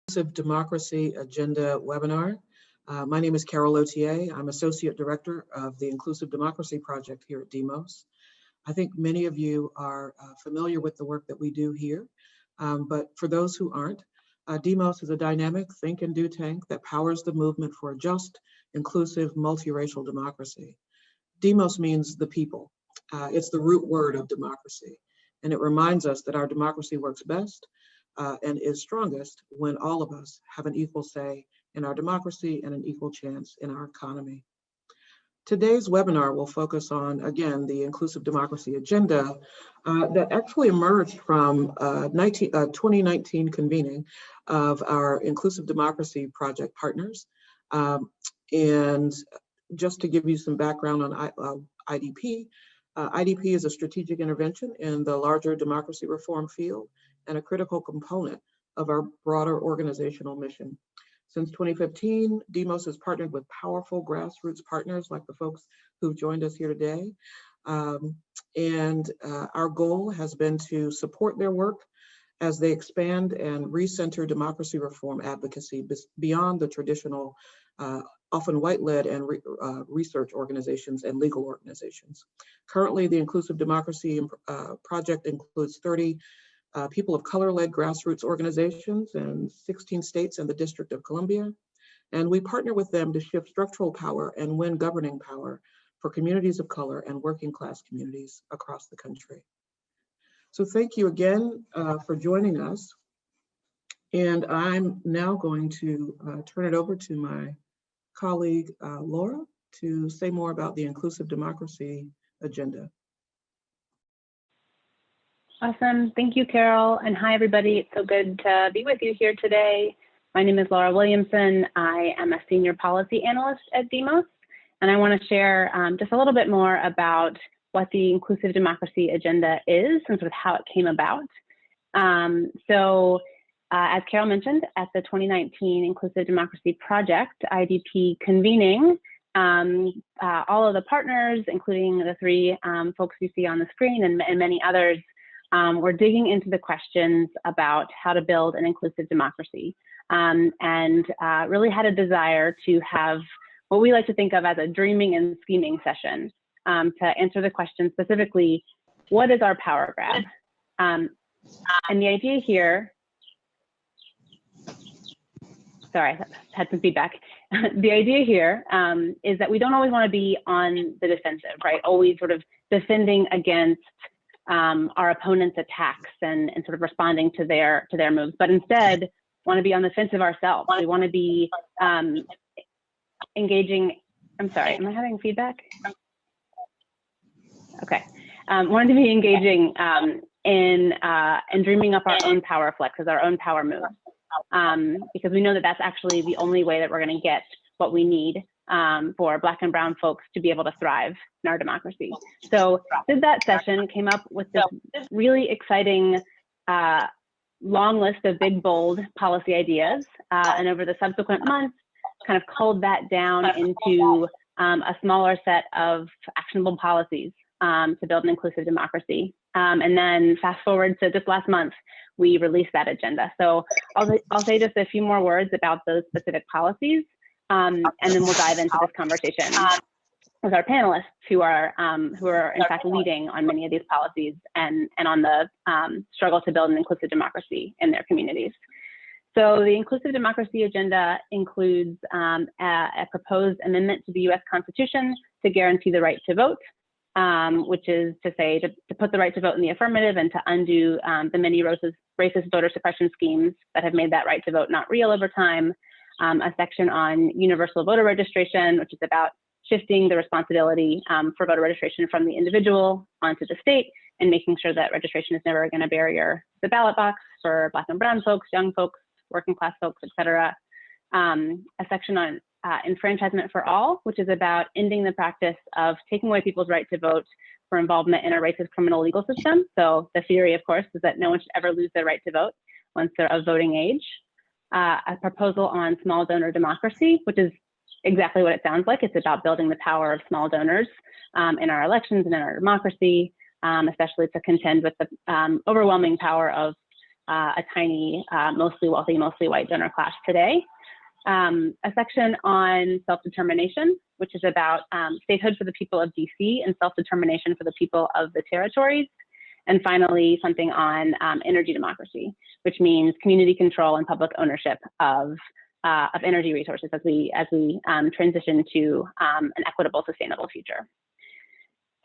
Inclusive Democracy Agenda webinar. My name is Carol Otier. I'm Associate Director of the Inclusive Democracy Project here at DEMOS. I think many of you are familiar with the work that we do here, but for those who aren't, DEMOS is a dynamic think and do tank that powers the movement for a just, inclusive, multiracial democracy. DEMOS means the people. It's the root word of democracy, and it reminds us that our democracy works best and is strongest when all of us have an equal say in our democracy and an equal chance in our economy. Today's webinar will focus on, again, the Inclusive Democracy Agenda that actually emerged from 2019 convening of our Inclusive Democracy Project partners. And just to give you some background on IDP, IDP is a strategic intervention in the larger democracy reform field and a critical component of our broader organizational mission. Since 2015, DEMOS has partnered with powerful grassroots partners like the folks who've joined us here today. Our goal has been to support their work as they expand and recenter democracy reform advocacy beyond the traditional, often white-led and research organizations and legal organizations. Currently, the Inclusive Democracy Project includes 30 people of color-led grassroots organizations in 16 states and the District of Columbia. And we partner with them to shift structural power and win governing power for communities of color and working class communities across the country. So thank you again for joining us. And I'm now going to turn it over to my colleague, Laura, to say more about the Inclusive Democracy Agenda. Awesome. Thank you, Carol. And hi, everybody. It's so good to be with you here today. My name is Laura Williamson. I am a senior policy analyst at DEMOS, and I want to share just a little bit more about what the Inclusive Democracy Agenda is and sort of how it came about. As Carol mentioned, at the 2019 Inclusive Democracy Project, IDP convening, all of the partners, including the three folks you see on the screen and many others, we're digging into the questions about how to build an inclusive democracy and really had a desire to have what we like to think of as a dreaming and scheming session to answer the question specifically, what is our power grab? And the idea here, sorry, I had some feedback. The idea here is that we don't always want to be on the defensive, right? Always sort of defending against our opponent's attacks and sort of responding to their moves, but instead want to be on the offensive ourselves. We want to be engaging. I'm sorry, am I having feedback? Okay, wanted to be engaging in dreaming up our own power flexes, our own power moves, because we know that that's actually the only way that we're going to get what we need for Black and brown folks to be able to thrive in our democracy. So did that session, came up with this really exciting long list of big, bold policy ideas. And over the subsequent months, kind of culled that down into a smaller set of actionable policies to build an inclusive democracy. And then fast forward to just last month, we released that agenda. So I'll say just a few more words about those specific policies. And then we'll dive into this conversation with our panelists who are in fact leading on many of these policies and on the struggle to build an inclusive democracy in their communities. So the Inclusive Democracy Agenda includes a proposed amendment to the US Constitution to guarantee the right to vote, which is to say to put the right to vote in the affirmative and to undo the many racist voter suppression schemes that have made that right to vote not real over time. A section on universal voter registration, which is about shifting the responsibility for voter registration from the individual onto the state and making sure that registration is never going to barrier the ballot box for Black and brown folks, young folks, working class folks, et cetera. A section on enfranchisement for all, which is about ending the practice of taking away people's right to vote for involvement in a racist criminal legal system. So the theory, of course, is that no one should ever lose their right to vote once they're of voting age. A proposal on small donor democracy, which is exactly what it sounds like. It's about building the power of small donors in our elections and in our democracy, especially to contend with the overwhelming power of a tiny, mostly wealthy, mostly white donor class today. A section on self-determination, which is about statehood for the people of DC and self-determination for the people of the territories. And finally, something on energy democracy, which means community control and public ownership of energy resources as we transition to an equitable, sustainable future.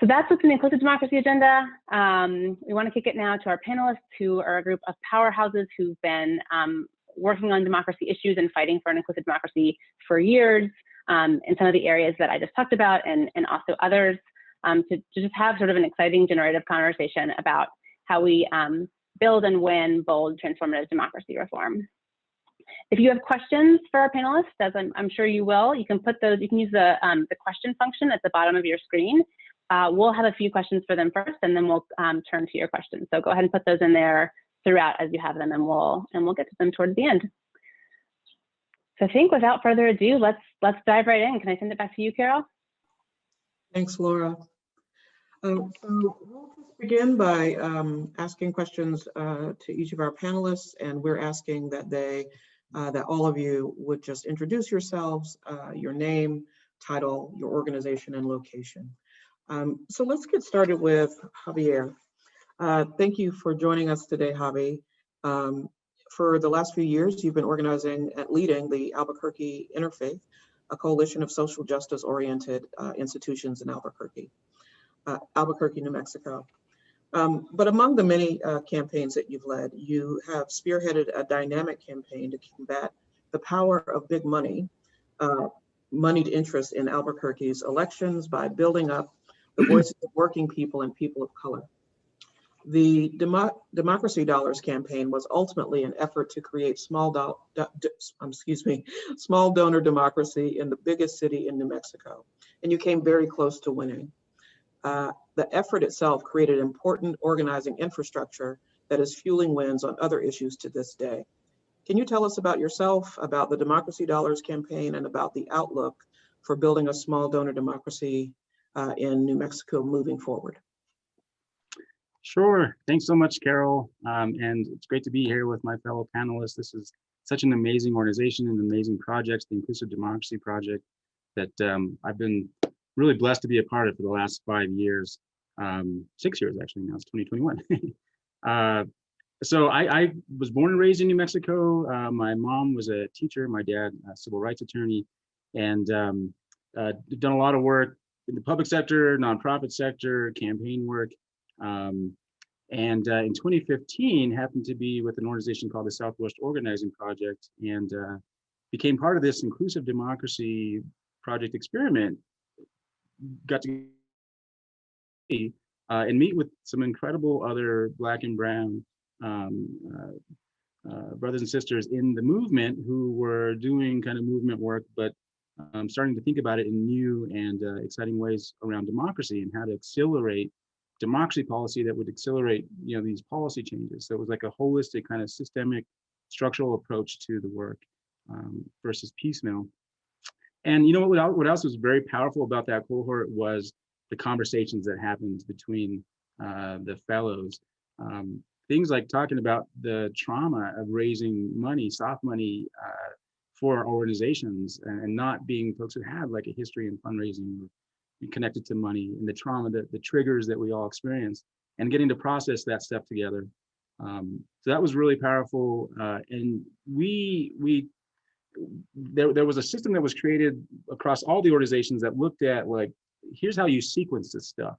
So that's what's in the inclusive democracy agenda. We want to kick it now to our panelists, who are a group of powerhouses who've been working on democracy issues and fighting for an inclusive democracy for years in some of the areas that I just talked about, and also others, to just have sort of an exciting generative conversation about how we build and win bold transformative democracy reform. If you have questions for our panelists, as I'm sure you will, you can put those, you can use the question function at the bottom of your screen. We'll have a few questions for them first, and then we'll turn to your questions. So go ahead and put those in there throughout as you have them, and we'll get to them towards the end. So I think without further ado, let's dive right in. Can I send it back to you, Carol? Thanks, Laura. So we'll just begin by asking questions to each of our panelists, and we're asking that that all of you would just introduce yourselves, your name, title, your organization, and location. So let's get started with Javier. Thank you for joining us today, Javi. For the last few years, you've been organizing and leading the Albuquerque Interfaith, a coalition of social justice-oriented institutions in Albuquerque, New Mexico. But among the many campaigns that you've led, you have spearheaded a dynamic campaign to combat the power of big money, moneyed interest in Albuquerque's elections by building up the voices of working people and people of color. The Democracy Dollars campaign was ultimately an effort to create small donor democracy in the biggest city in New Mexico, and you came very close to winning. The effort itself created important organizing infrastructure that is fueling wins on other issues to this day. Can you tell us about yourself, about the Democracy Dollars campaign, and about the outlook for building a small donor democracy in New Mexico moving forward? Sure. Thanks so much, Carol. And it's great to be here with my fellow panelists. This is such an amazing organization and amazing project, the Inclusive Democracy Project, that I've been really blessed to be a part of for the last 5 years, 6 years actually, now it's 2021. So I was born and raised in New Mexico. My mom was a teacher, my dad a civil rights attorney, and done a lot of work in the public sector, nonprofit sector, campaign work. And in 2015, happened to be with an organization called the Southwest Organizing Project, and became part of this Inclusive Democracy Project experiment. Got to and meet with some incredible other Black and Brown brothers and sisters in the movement who were doing kind of movement work, but starting to think about it in new and exciting ways around democracy and how to accelerate democracy policy that would accelerate, these policy changes. So it was like a holistic kind of systemic structural approach to the work versus piecemeal. And what else was very powerful about that cohort was the conversations that happened between the fellows. Things like talking about the trauma of raising money, soft money, for organizations, and not being folks who had like a history in fundraising connected to money, and the trauma, the triggers that we all experience, and getting to process that stuff together. So that was really powerful. And there was a system that was created across all the organizations that looked at, like, here's how you sequence this stuff,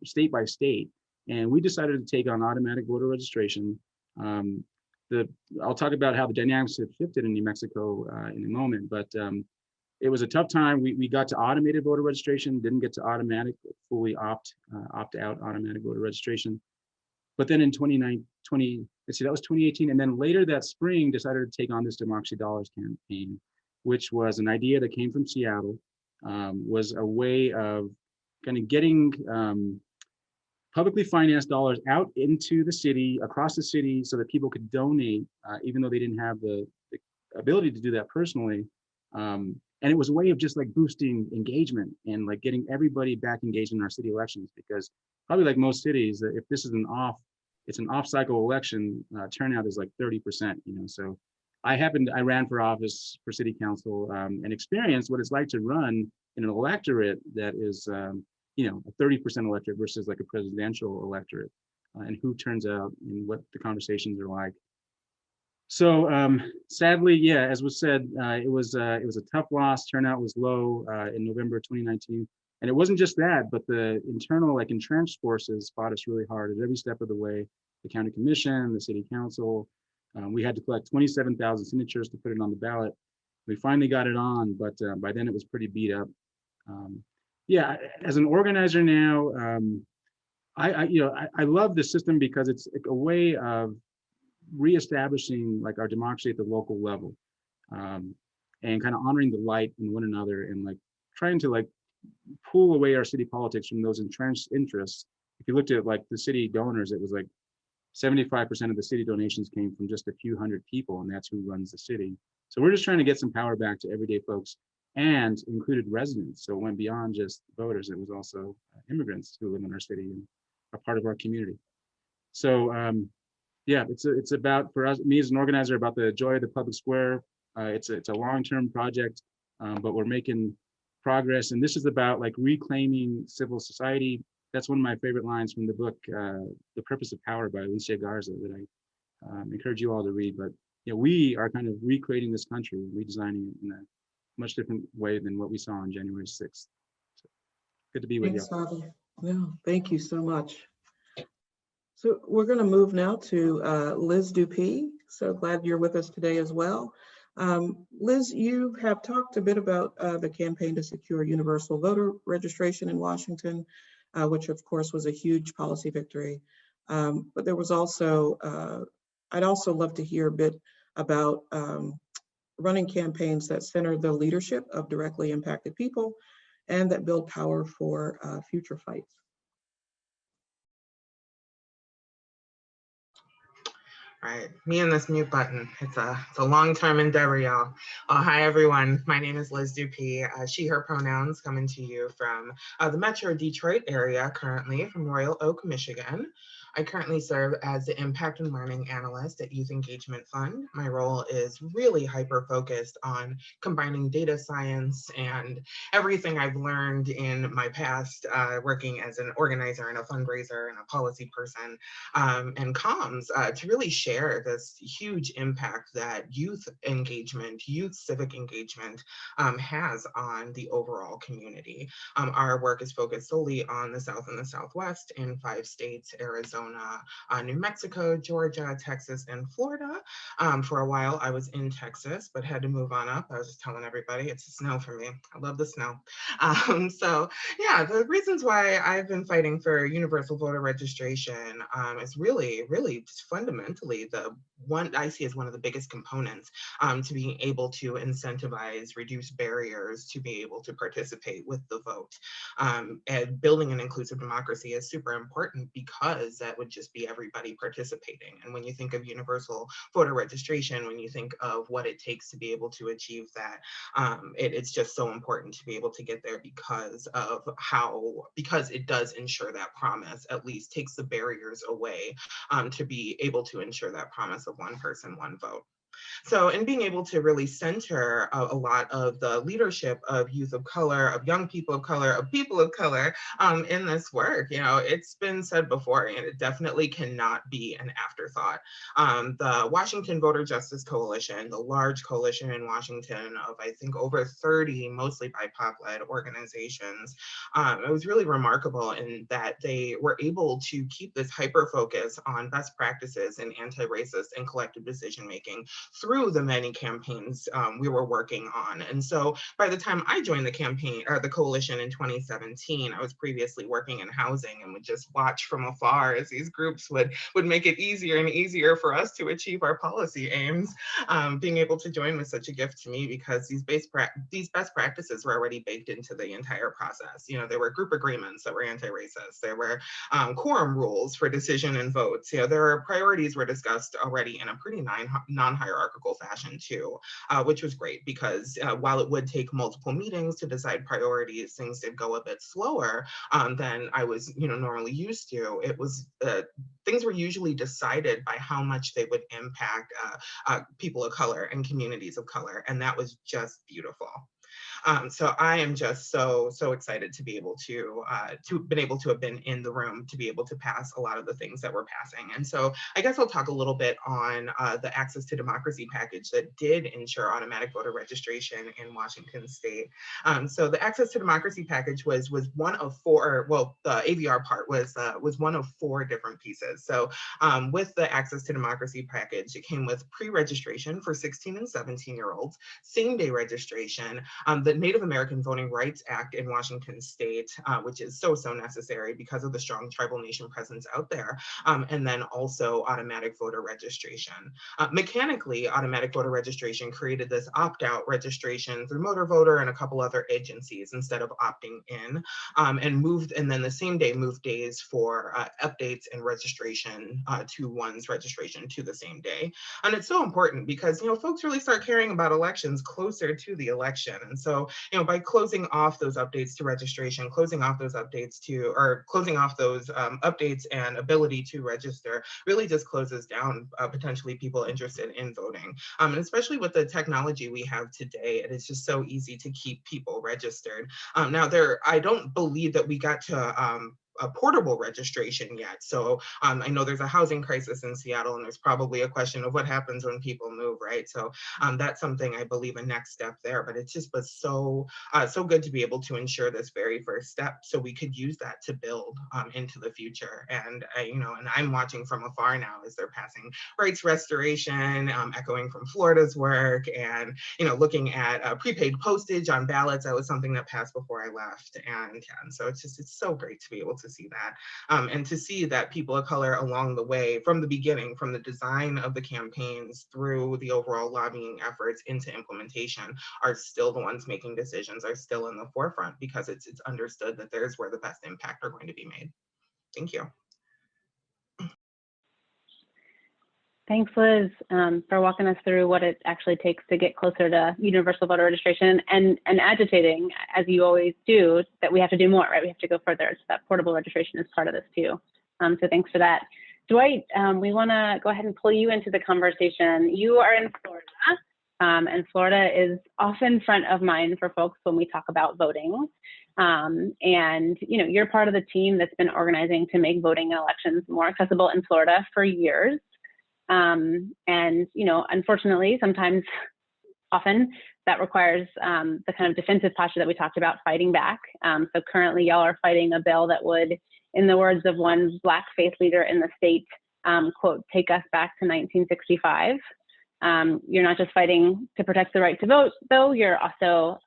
state by state. And we decided to take on automatic voter registration. I'll talk about how the dynamics have shifted in New Mexico in a moment, but it was a tough time. We got to automated voter registration, didn't get to automatic, fully opt-out automatic voter registration. But then in 2018, and then later that spring, decided to take on this Democracy Dollars campaign, which was an idea that came from Seattle, was a way of kind of getting publicly financed dollars out into the city, across the city, so that people could donate, even though they didn't have the ability to do that personally. And it was a way of just like boosting engagement and like getting everybody back engaged in our city elections, because probably like most cities, if this is an off it's an off-cycle election, turnout is like 30%, so I ran for office for city council, and experienced what it's like to run in an electorate that is, a 30% electorate versus like a presidential electorate, and who turns out and what the conversations are like. So sadly, yeah, as was said, it was a tough loss. Turnout was low in November 2019. And it wasn't just that, but the internal, like entrenched forces fought us really hard at every step of the way. The county commission, the city council, we had to collect 27,000 signatures to put it on the ballot. We finally got it on, but by then it was pretty beat up. Yeah, as an organizer now, I love the system because it's a way of reestablishing like our democracy at the local level, and kind of honoring the light in one another, and like trying to like pull away our city politics from those entrenched interests. If you looked at like the city donors, it was like 75% of the city donations came from just a few hundred people, and that's who runs the city. So we're just trying to get some power back to everyday folks, and included residents. So it went beyond just voters. It was also immigrants who live in our city and are part of our community. So yeah, it's about, for us, me as an organizer, about the joy of the public square. It's a long-term project, but we're making progress. And this is about like reclaiming civil society. That's one of my favorite lines from the book, The Purpose of Power by Alicia Garza, that I encourage you all to read. But we are kind of recreating this country, redesigning it in a much different way than what we saw on January 6th. So, good to be with you. Thanks, Avi. No, thank you so much. So we're going to move now to Liz Dupey. So glad you're with us today as well. Liz, you have talked a bit about the campaign to secure universal voter registration in Washington, which of course was a huge policy victory. But there was also, I'd also love to hear a bit about running campaigns that center the leadership of directly impacted people and that build power for future fights. All right, me and this mute button. It's a long-term endeavor, y'all. Hi, everyone. My name is Liz Dupey. She, her pronouns, coming to you from the Metro Detroit area, currently from Royal Oak, Michigan. I currently serve as the Impact and Learning Analyst at Youth Engagement Fund. My role is really hyper-focused on combining data science and everything I've learned in my past working as an organizer and a fundraiser and a policy person and comms to really share this huge impact that youth engagement, youth civic engagement has on the overall community. Our work is focused solely on the South and the Southwest in 5 states, Arizona, New Mexico, Georgia, Texas, and Florida. For a while, I was in Texas, but had to move on up. I was just telling everybody it's the snow for me. I love the snow. So yeah, the reasons why I've been fighting for universal voter registration is really just fundamentally the one I see as one of the biggest components to being able to incentivize, reduce barriers to be able to participate with the vote. And building an inclusive democracy is super important because that would just be everybody participating. And when you think of universal voter registration, when you think of what it takes to be able to achieve that, it's just so important to be able to get there because it does ensure that promise, at least takes the barriers away to be able to ensure that promise of one person, one vote. So in being able to really center a lot of the leadership of youth of color, of young people of color, of people of color in this work, it's been said before, and it definitely cannot be an afterthought. The Washington Voter Justice Coalition, the large coalition in Washington of, I think, over 30, mostly BIPOC-led organizations, it was really remarkable in that they were able to keep this hyper-focus on best practices in anti-racist and collective decision-making through the many campaigns we were working on. And so by the time I joined the campaign or the coalition in 2017, I was previously working in housing and would just watch from afar as these groups would make it easier and easier for us to achieve our policy aims. Being able to join was such a gift to me because these best practices were already baked into the entire process. There were group agreements that were anti-racist. There were quorum rules for decision and votes. There are priorities were discussed already in a pretty non-hierarchical hierarchical fashion too, which was great because while it would take multiple meetings to decide priorities, things did go a bit slower than I was, normally used to. It was things were usually decided by how much they would impact people of color and communities of color, and that was just beautiful. So I am just so excited to be able to have been in the room to be able to pass a lot of the things that we're passing. And so I guess I'll talk a little bit on the Access to Democracy package that did ensure automatic voter registration in Washington State. So the Access to Democracy package was one of four. Well, the AVR part was one of four different pieces. So with the Access to Democracy package, it came with pre-registration for 16 and 17-year-olds, same-day registration, the Native American Voting Rights Act in Washington State, which is so necessary because of the strong tribal nation presence out there, and then also automatic voter registration. Mechanically, automatic voter registration created this opt-out registration through Motor Voter and a couple other agencies instead of opting in, and then the same day moved days for updates and registration to one's registration to the same day. And it's so important because, folks really start caring about elections closer to the election. And so, by closing off those updates to registration, closing off those updates and ability to register really just closes down potentially people interested in voting. And especially with the technology we have today, it is just so easy to keep people registered. Now, I don't believe that we got to a portable registration yet. So I know there's a housing crisis in Seattle, and there's probably a question of what happens when people move, right? So that's something I believe a next step there, but it just was so good to be able to ensure this very first step so we could use that to build into the future. And, and I'm watching from afar now as they're passing rights restoration, echoing from Florida's work, and, looking at prepaid postage on ballots. That was something that passed before I left. And so it's so great to be able to see that, and to see that people of color along the way, from the beginning, from the design of the campaigns through the overall lobbying efforts into implementation, are still the ones making decisions, are still in the forefront, because it's understood that there's where the best impact are going to be made. Thank you. Thanks, Liz, for walking us through what it actually takes to get closer to universal voter registration and agitating, as you always do, that we have to do more, right? We have to go further. So that portable registration is part of this too. So thanks for that. Dwight, we want to go ahead and pull you into the conversation. You are in Florida, and Florida is often front of mind for folks when we talk about voting. And you're part of the team that's been organizing to make voting and elections more accessible in Florida for years. And unfortunately, often that requires the kind of defensive posture that we talked about, fighting back. So currently y'all are fighting a bill that would, in the words of one Black faith leader in the state, quote, take us back to 1965. You're not just fighting to protect the right to vote, though, you're also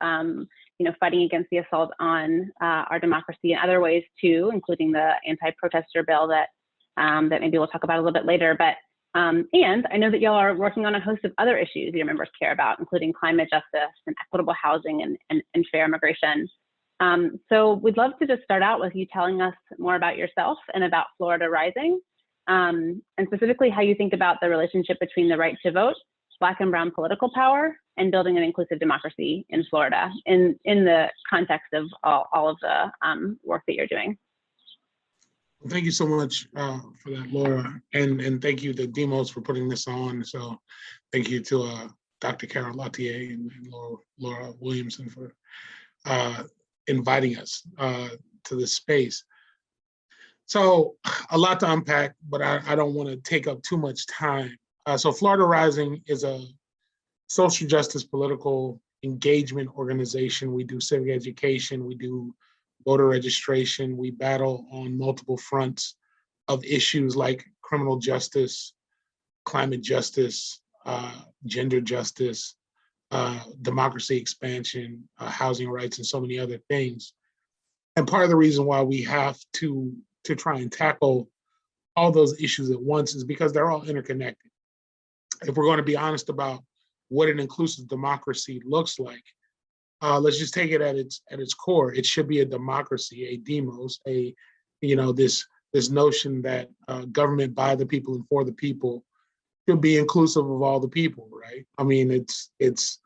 fighting against the assault on our democracy in other ways too, including the anti-protester bill that maybe we'll talk about a little bit later. But and I know that y'all are working on a host of other issues your members care about, including climate justice and equitable housing and fair immigration. So we'd love to just start out with you telling us more about yourself and about Florida Rising, and specifically how you think about the relationship between the right to vote, Black and brown political power, and building an inclusive democracy in Florida in the context of all of the work that you're doing. Well, thank you so much for that, Laura, and thank you to Demos for putting this on. So thank you to Dr. Carol Lautier and Laura Williamson for inviting us to this space. So a lot to unpack, but I don't want to take up too much time. So Florida Rising is a social justice political engagement organization. We do civic education, we do voter registration, we battle on multiple fronts of issues like criminal justice, climate justice, gender justice, democracy expansion, housing rights, and so many other things. And part of the reason why we have to try and tackle all those issues at once is because they're all interconnected. If we're going to be honest about what an inclusive democracy looks like, let's just take it at its core. It should be a democracy, a demos, this notion that government by the people and for the people should be inclusive of all the people, right? I mean, it's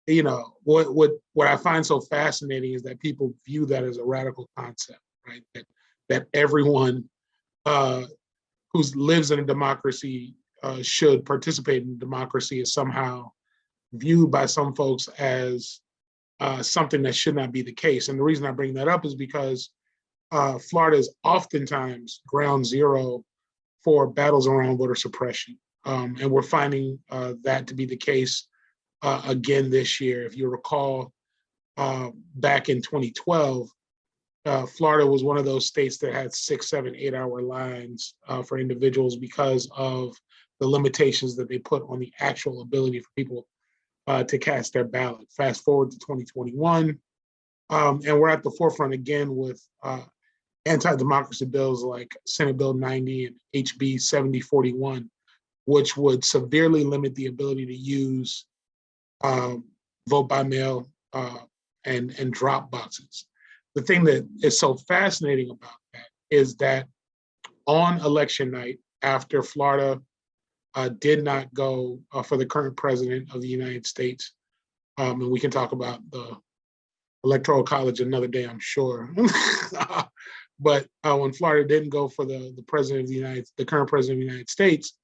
you know, what I find so fascinating is that people view that as a radical concept, right? That everyone who lives in a democracy should participate in democracy is somehow viewed by some folks as something that should not be the case. And the reason I bring that up is because Florida is oftentimes ground zero for battles around voter suppression. And we're finding that to be the case again this year. If you recall, back in 2012, Florida was one of those states that had 6, 7, 8-hour lines for individuals because of the limitations that they put on the actual ability for people to cast their ballot. Fast forward to 2021, and we're at the forefront again with anti-democracy bills like Senate Bill 90 and HB 7041, which would severely limit the ability to use vote by mail and drop boxes. The thing that is so fascinating about that is that on election night, after Florida did not go for the current president of the United States, and we can talk about the Electoral College another day, I'm sure. But when Florida didn't go for the president of the current president of the United States,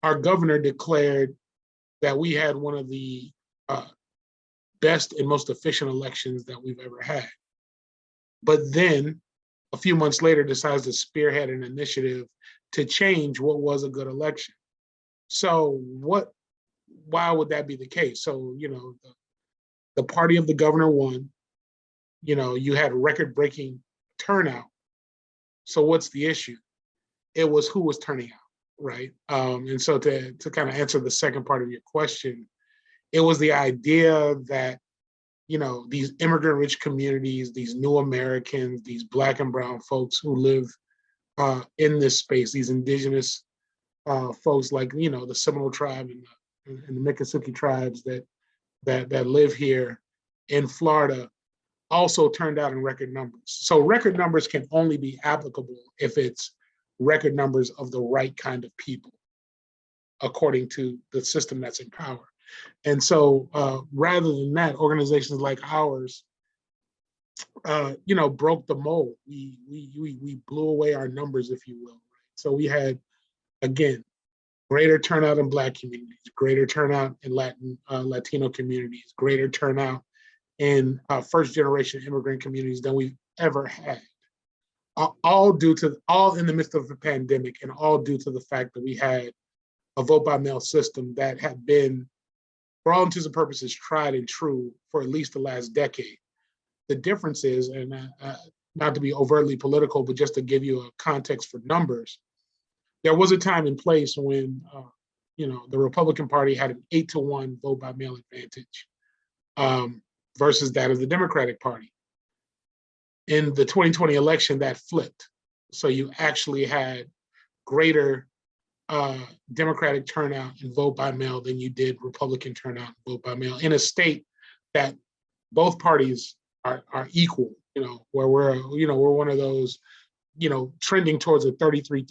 our governor declared that we had one of the best and most efficient elections that we've ever had. But then a few months later decides to spearhead an initiative to change what was a good election. So why would that be the case? So, you know, the party of the governor won, you know, you had record-breaking turnout. So what's the issue? It was who was turning out, right? And so to kind of answer the second part of your question, it was the idea that, you know, these immigrant-rich communities, these new Americans, these Black and brown folks who live in this space, these indigenous folks like, you know, the Seminole tribe and the Miccosukee tribes that live here in Florida also turned out in record numbers. So record numbers can only be applicable if it's record numbers of the right kind of people, according to the system that's in power. And so rather than that, organizations like ours, you know, broke the mold. We blew away our numbers, if you will. Right? So we had, again, greater turnout in Black communities, greater turnout in Latino communities, greater turnout in first-generation immigrant communities than we've ever had. All in the midst of the pandemic, and all due to the fact that we had a vote-by-mail system that had been, for all intents and purposes, tried and true for at least the last decade. The difference is, and not to be overtly political, but just to give you a context for numbers, there was a time and place when, you know, the Republican Party had an 8-to-1 vote-by-mail advantage versus that of the Democratic Party. In the 2020 election, that flipped. So you actually had greater Democratic turnout and vote by mail than you did Republican turnout and vote by mail in a state that both parties are equal, you know, where we're one of those, you know, trending towards a 33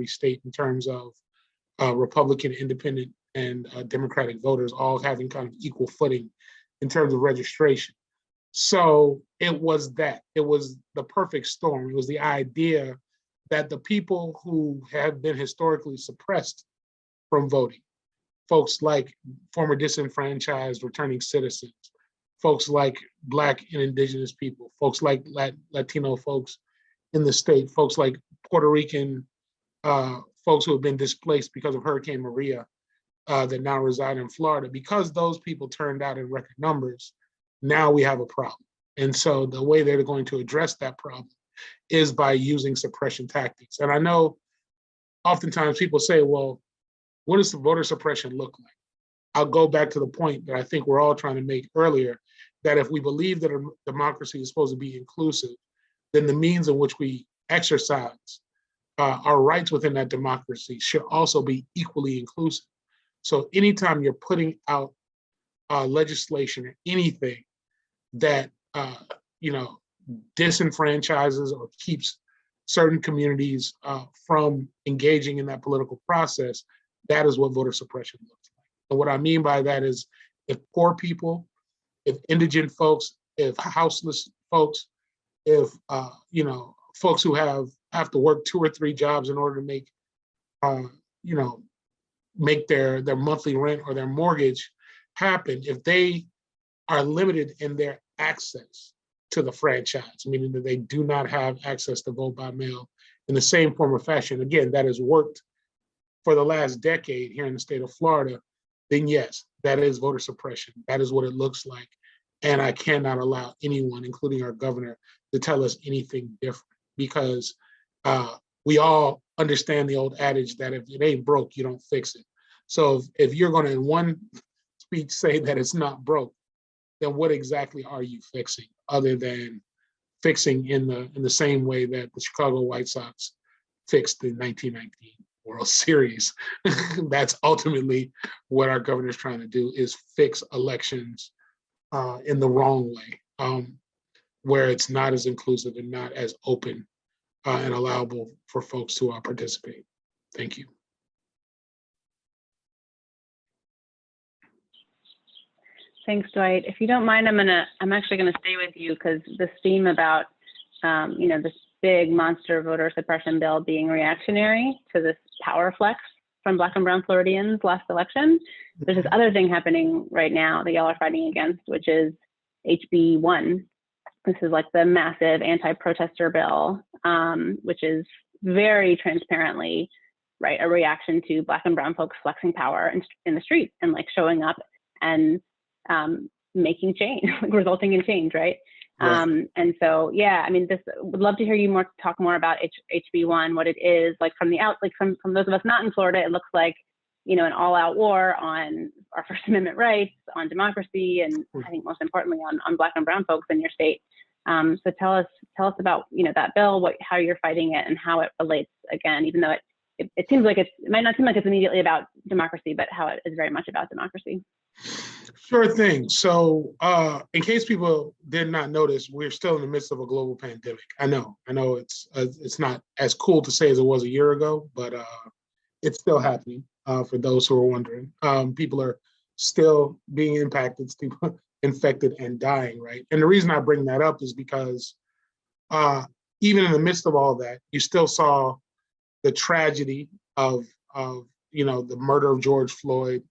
state in terms of Republican, independent, and Democratic voters all having kind of equal footing in terms of registration. So it was the perfect storm. It was the idea that the people who have been historically suppressed from voting, folks like former disenfranchised returning citizens, folks like Black and Indigenous people, folks like Latino folks in the state, folks like Puerto Rican folks who have been displaced because of Hurricane Maria that now reside in Florida, because those people turned out in record numbers, now we have a problem. And so the way they're going to address that problem is by using suppression tactics. And I know oftentimes people say, well, what does the voter suppression look like? I'll go back to the point that I think we're all trying to make earlier, that if we believe that a democracy is supposed to be inclusive, then the means in which we exercise our rights within that democracy should also be equally inclusive. So anytime you're putting out legislation or anything that you know, disenfranchises or keeps certain communities from engaging in that political process, that is what voter suppression looks like. And what I mean by that is if poor people, if indigent folks, if houseless folks, if you know, folks who have to work 2 or 3 jobs in order to make you know, make their monthly rent or their mortgage happen, if they are limited in their access to the franchise, meaning that they do not have access to vote by mail in the same form or fashion, again, that has worked for the last decade here in the state of Florida, then yes, that is voter suppression. That is what it looks like. And I cannot allow anyone, including our governor, to tell us anything different, because we all understand the old adage that if it ain't broke, you don't fix it. So if you're going to, in one speech, say that it's not broke, then what exactly are you fixing, other than fixing in the same way that the Chicago White Sox fixed the 1919 World Series? That's ultimately what our governor is trying to do, is fix elections in the wrong way, where it's not as inclusive and not as open and allowable for folks to participate. Thank you. Thanks, Dwight. If you don't mind, I'm actually gonna stay with you, because this theme about you know, this big monster voter suppression bill being reactionary to this power flex from Black and brown Floridians last election. There's this other thing happening right now that y'all are fighting against, which is HB 1. This is like the massive anti-protester bill, which is very transparently, right, a reaction to Black and brown folks flexing power in the streets and like showing up and making change, like resulting in change, right? Right. And so, yeah, I mean, this would love to hear you talk more about HB 1, what it is, like from the out, like from those of us not in Florida, it looks like, you know, an all-out war on our First Amendment rights, on democracy, and I think most importantly on Black and brown folks in your state. So tell us about, you know, that bill, how you're fighting it and how it relates, again, even though it seems like it might not seem like it's immediately about democracy, but how it is very much about democracy. Sure thing. So in case people did not notice, we're still in the midst of a global pandemic. I know it's not as cool to say as it was a year ago, but it's still happening for those who are wondering. People are still being impacted, still infected and dying, right? And the reason I bring that up is because even in the midst of all that, you still saw the tragedy of you know, the murder of George Floyd,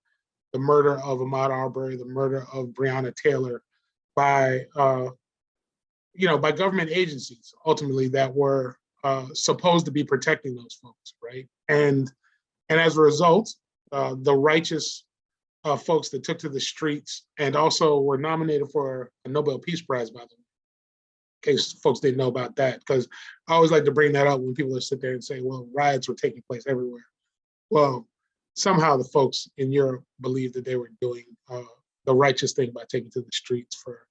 the murder of Ahmaud Arbery, the murder of Breonna Taylor by you know, by government agencies ultimately that were supposed to be protecting those folks, right? And as a result, the righteous folks that took to the streets and also were nominated for a Nobel Peace Prize, by the way, in case folks didn't know about that, because I always like to bring that up when people sit there and say, well, riots were taking place everywhere. Well, somehow the folks in Europe believed that they were doing the righteous thing by taking to the streets for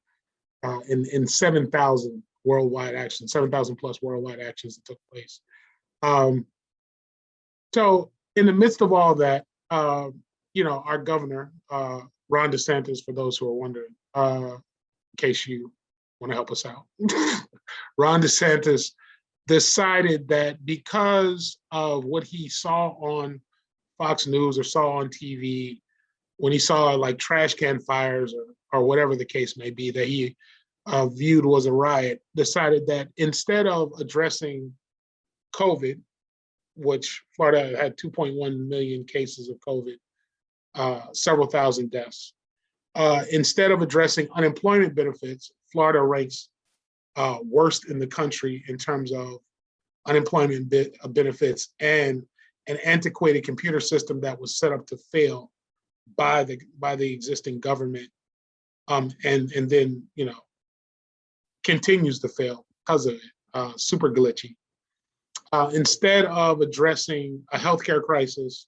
in 7,000 worldwide actions, 7,000 plus worldwide actions that took place. So in the midst of all that, you know, our governor, Ron DeSantis, for those who are wondering, in case you want to help us out, Ron DeSantis decided that because of what he saw on Fox News or saw on TV, when he saw like trash can fires or whatever the case may be that he viewed was a riot, decided that instead of addressing COVID, which Florida had 2.1 million cases of COVID, several thousand deaths, instead of addressing unemployment benefits, Florida ranks worst in the country in terms of unemployment benefits and an antiquated computer system that was set up to fail by the existing government, and then, you know, continues to fail because of it, super glitchy. Instead of addressing a healthcare crisis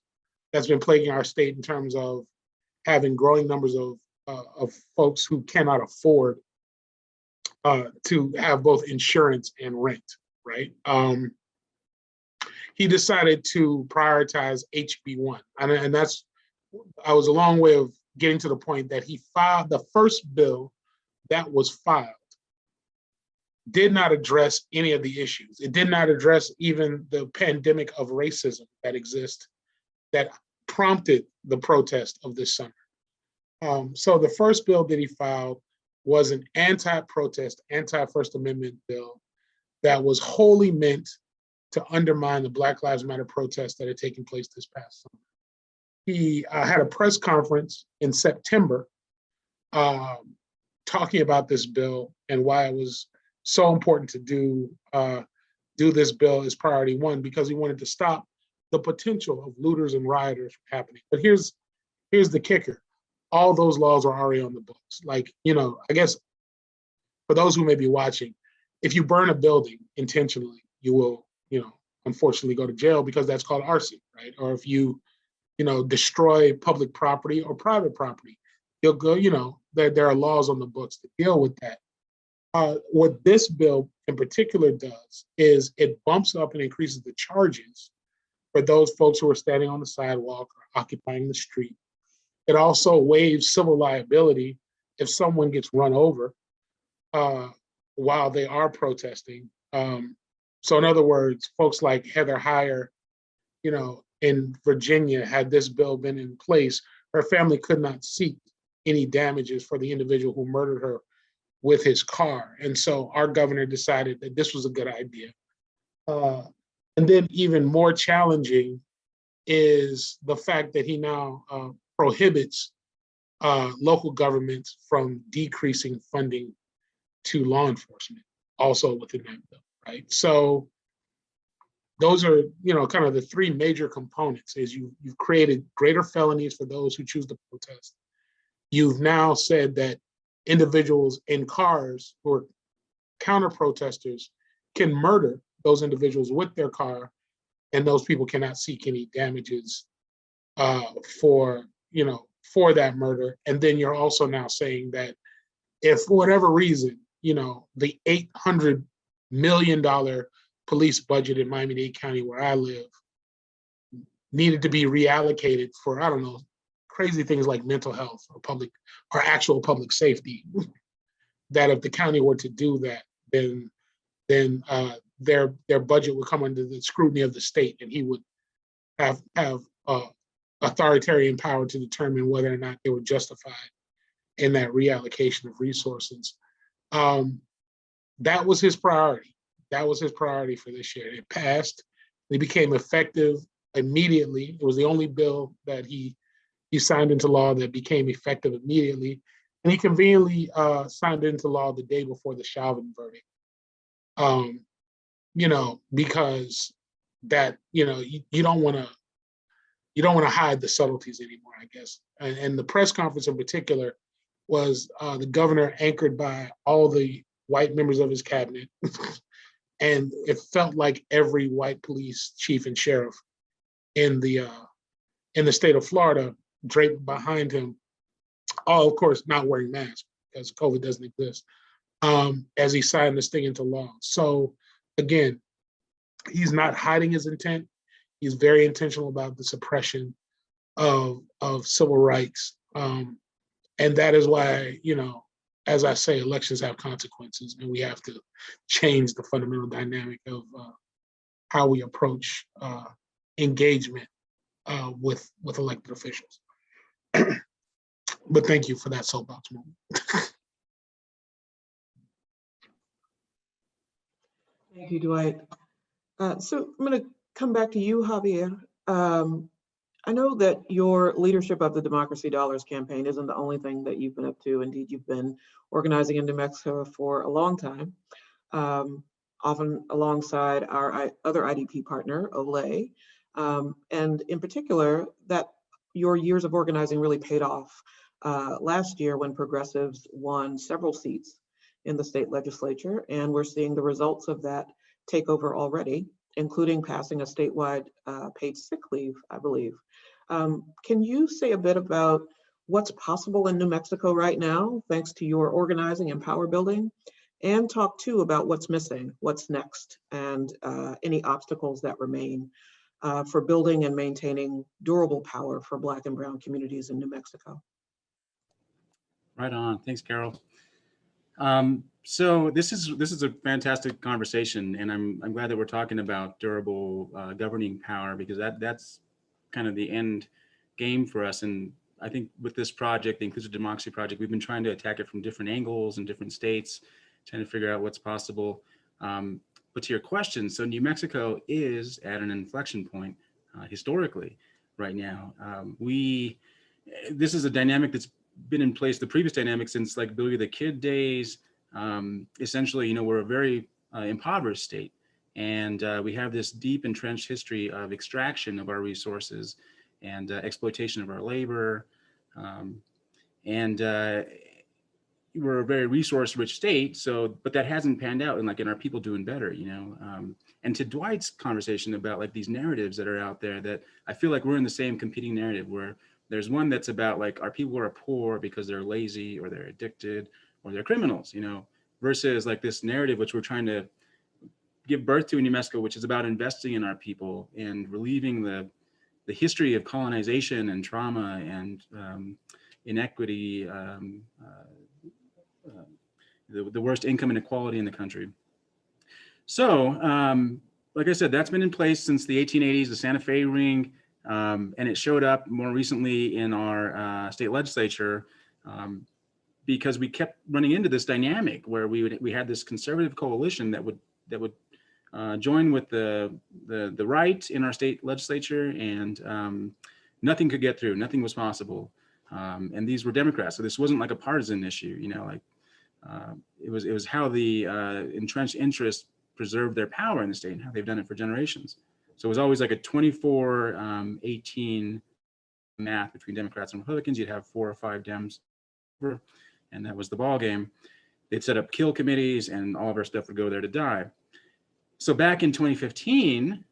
that's been plaguing our state in terms of having growing numbers of folks who cannot afford to have both insurance and rent, right? He decided to prioritize HB 1. And that's, I was a long way of getting to the point that he filed the first bill that was filed, did not address any of the issues. It did not address even the pandemic of racism that exists, that prompted the protest of this summer. So the first bill that he filed was an anti-protest, anti-First Amendment bill that was wholly meant to undermine the Black Lives Matter protests that had taken place this past summer. He had a press conference in September talking about this bill and why it was so important to do this bill as priority one, because he wanted to stop the potential of looters and rioters from happening. But here's the kicker. All those laws are already on the books. Like, I guess for those who may be watching, if you burn a building intentionally, you will, unfortunately go to jail because that's called arson, right? Or if you, destroy public property or private property, you'll go, there are laws on the books to deal with that. What this bill in particular does is it bumps up and increases the charges for those folks who are standing on the sidewalk or occupying the street. It also waives civil liability if someone gets run over while they are protesting. So in other words, folks like Heather Heyer, in Virginia, had this bill been in place, her family could not seek any damages for the individual who murdered her with his car. And so our governor decided that this was a good idea. And then even more challenging is the fact that he now prohibits local governments from decreasing funding to law enforcement, also within that bill, right? So those are, kind of the three major components. Is you've created greater felonies for those who choose to protest. You've now said that individuals in cars who are counter protesters can murder those individuals with their car, and those people cannot seek any damages for that murder. And then you're also now saying that if for whatever reason, the $800 million police budget in Miami-Dade County, where I live, needed to be reallocated for, I don't know, crazy things like mental health or actual public safety, that if the county were to do that, then their budget would come under the scrutiny of the state, and he would have authoritarian power to determine whether or not they were justified in that reallocation of resources. That was his priority. That was his priority for this year. It passed. It became effective immediately. It was the only bill that he signed into law that became effective immediately. And he conveniently signed into law the day before the Chauvin verdict. Because that, you don't want to hide the subtleties anymore, I guess. And the press conference in particular was the governor anchored by all the white members of his cabinet. And it felt like every white police chief and sheriff in the state of Florida draped behind him, all of course not wearing masks because COVID doesn't exist, as he signed this thing into law. So again, he's not hiding his intent. He's very intentional about the suppression of civil rights. And that is why, as I say, elections have consequences, and we have to change the fundamental dynamic of how we approach engagement with elected officials. But thank you for that soapbox moment. Thank you, Dwight. So I'm going to come back to you, Javier. I know that your leadership of the Democracy Dollars campaign isn't the only thing that you've been up to. Indeed, you've been organizing in New Mexico for a long time, often alongside our other IDP partner, Olay. And in particular, that your years of organizing really paid off last year when progressives won several seats in the state legislature. And we're seeing the results of that takeover already, including passing a statewide paid sick leave, I believe. Can you say a bit about what's possible in New Mexico right now, thanks to your organizing and power building, and talk too about what's missing, what's next, and any obstacles that remain for building and maintaining durable power for Black and Brown communities in New Mexico? Right on. Thanks, Carol. So this is a fantastic conversation, and I'm glad that we're talking about durable governing power, because that's kind of the end game for us. And I think with this project, the Inclusive Democracy Project, we've been trying to attack it from different angles in different states, trying to figure out what's possible. But to your question, so New Mexico is at an inflection point historically right now. This is a dynamic that's been in place, the previous dynamic since like Billy the Kid days. Essentially, you know, we're a very impoverished state, and we have this deep entrenched history of extraction of our resources and exploitation of our labor. We're a very resource-rich state, so, but that hasn't panned out, and like in our people doing better, you know. And to Dwight's conversation about like these narratives that are out there, that I feel like we're in the same competing narrative, where there's one that's about like our people are poor because they're lazy or they're addicted or they're criminals, you know, versus like this narrative which we're trying to give birth to in New Mexico, which is about investing in our people and relieving the history of colonization and trauma and inequity, the worst income inequality in the country. So, like I said, that's been in place since the 1880s, the Santa Fe Ring, and it showed up more recently in our state legislature because we kept running into this dynamic where we had this conservative coalition that would join with the right in our state legislature, and nothing could get through, nothing was possible. And these were Democrats, so this wasn't like a partisan issue, you know, like it was how the entrenched interests preserved their power in the state and how they've done it for generations. So it was always like a 24-18 math between Democrats and Republicans. You'd have 4 or 5 Dems, and that was the ball game. They'd set up kill committees, and all of our stuff would go there to die. So back in 2015,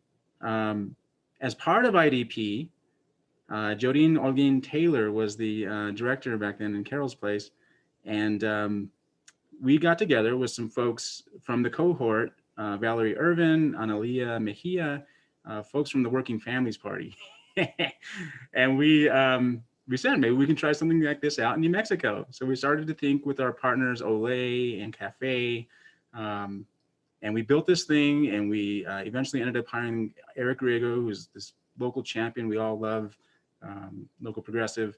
as part of IDP, Jodine Olguin Taylor was the director back then in Carroll's place, and we got together with some folks from the cohort, Valerie Irvin, Analia Mejia, folks from the Working Families Party. And we said, maybe we can try something like this out in New Mexico. So we started to think with our partners, Olay and Cafe, and we built this thing, and we eventually ended up hiring Eric Riego, who's this local champion we all love, local progressive.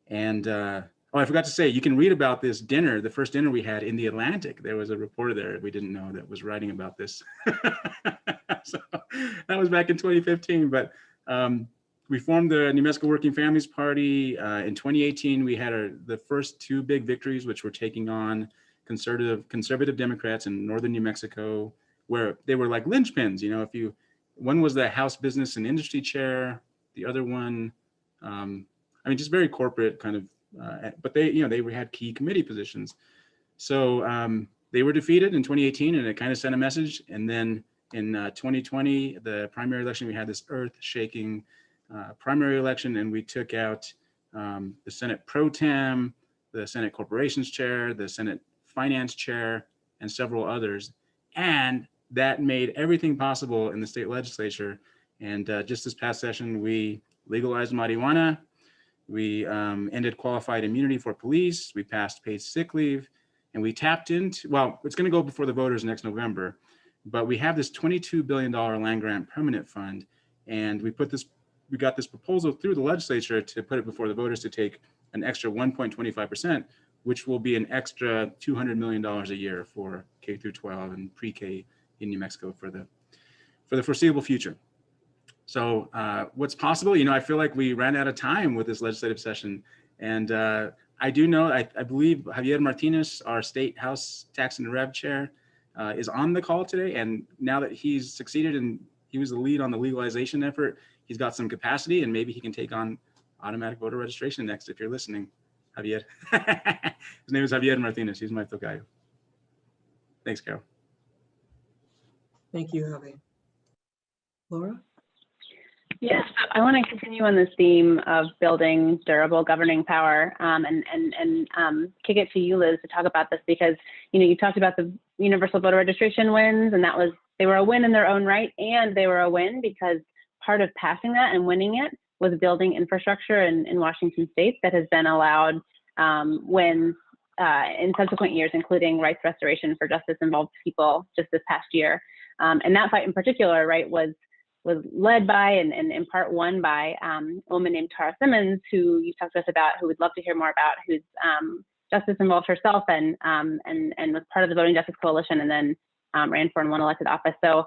And oh, I forgot to say, you can read about this dinner, the first dinner we had in the Atlantic. There was a reporter there we didn't know that was writing about this. So that was back in 2015. But we formed the New Mexico Working Families Party. In 2018, we had the first 2 big victories, which were taking on conservative Democrats in northern New Mexico, where they were like linchpins. You know, one was the House Business and Industry Chair, the other one, I mean, just very corporate kind of. But they had key committee positions. So they were defeated in 2018, and it kind of sent a message. And then in 2020, the primary election, we had this earth-shaking primary election, and we took out the Senate Pro Tem, the Senate Corporations Chair, the Senate Finance Chair, and several others. And that made everything possible in the state legislature. And just this past session, we legalized marijuana. We ended qualified immunity for police. We passed paid sick leave, and we tapped into, well, it's going to go before the voters next November, but we have this $22 billion land grant permanent fund, and we got this proposal through the legislature to put it before the voters to take an extra 1.25%, which will be an extra $200 million a year for K through 12 and pre-K in New Mexico for the foreseeable future. So what's possible, you know, I feel like we ran out of time with this legislative session. And I do know, I believe Javier Martinez, our state House Tax and Rev Chair, is on the call today. And now that he's succeeded and he was the lead on the legalization effort, he's got some capacity, and maybe he can take on automatic voter registration next if you're listening, Javier. His name is Javier Martinez. He's my tocayo. Thanks, Carol. Thank you, Javi. Laura? Yes, I want to continue on this theme of building durable governing power, and kick it to you, Liz, to talk about this, because you talked about the universal voter registration wins, and they were a win in their own right, and they were a win because part of passing that and winning it was building infrastructure in Washington State that has then allowed wins in subsequent years, including rights restoration for justice-involved people just this past year. And that fight in particular, right, was was led by and in part won by a woman named Tara Simmons, who you talked to us about, who we'd love to hear more about, who's justice involved herself and was part of the Voting Justice Coalition, and then ran for and won elected office. So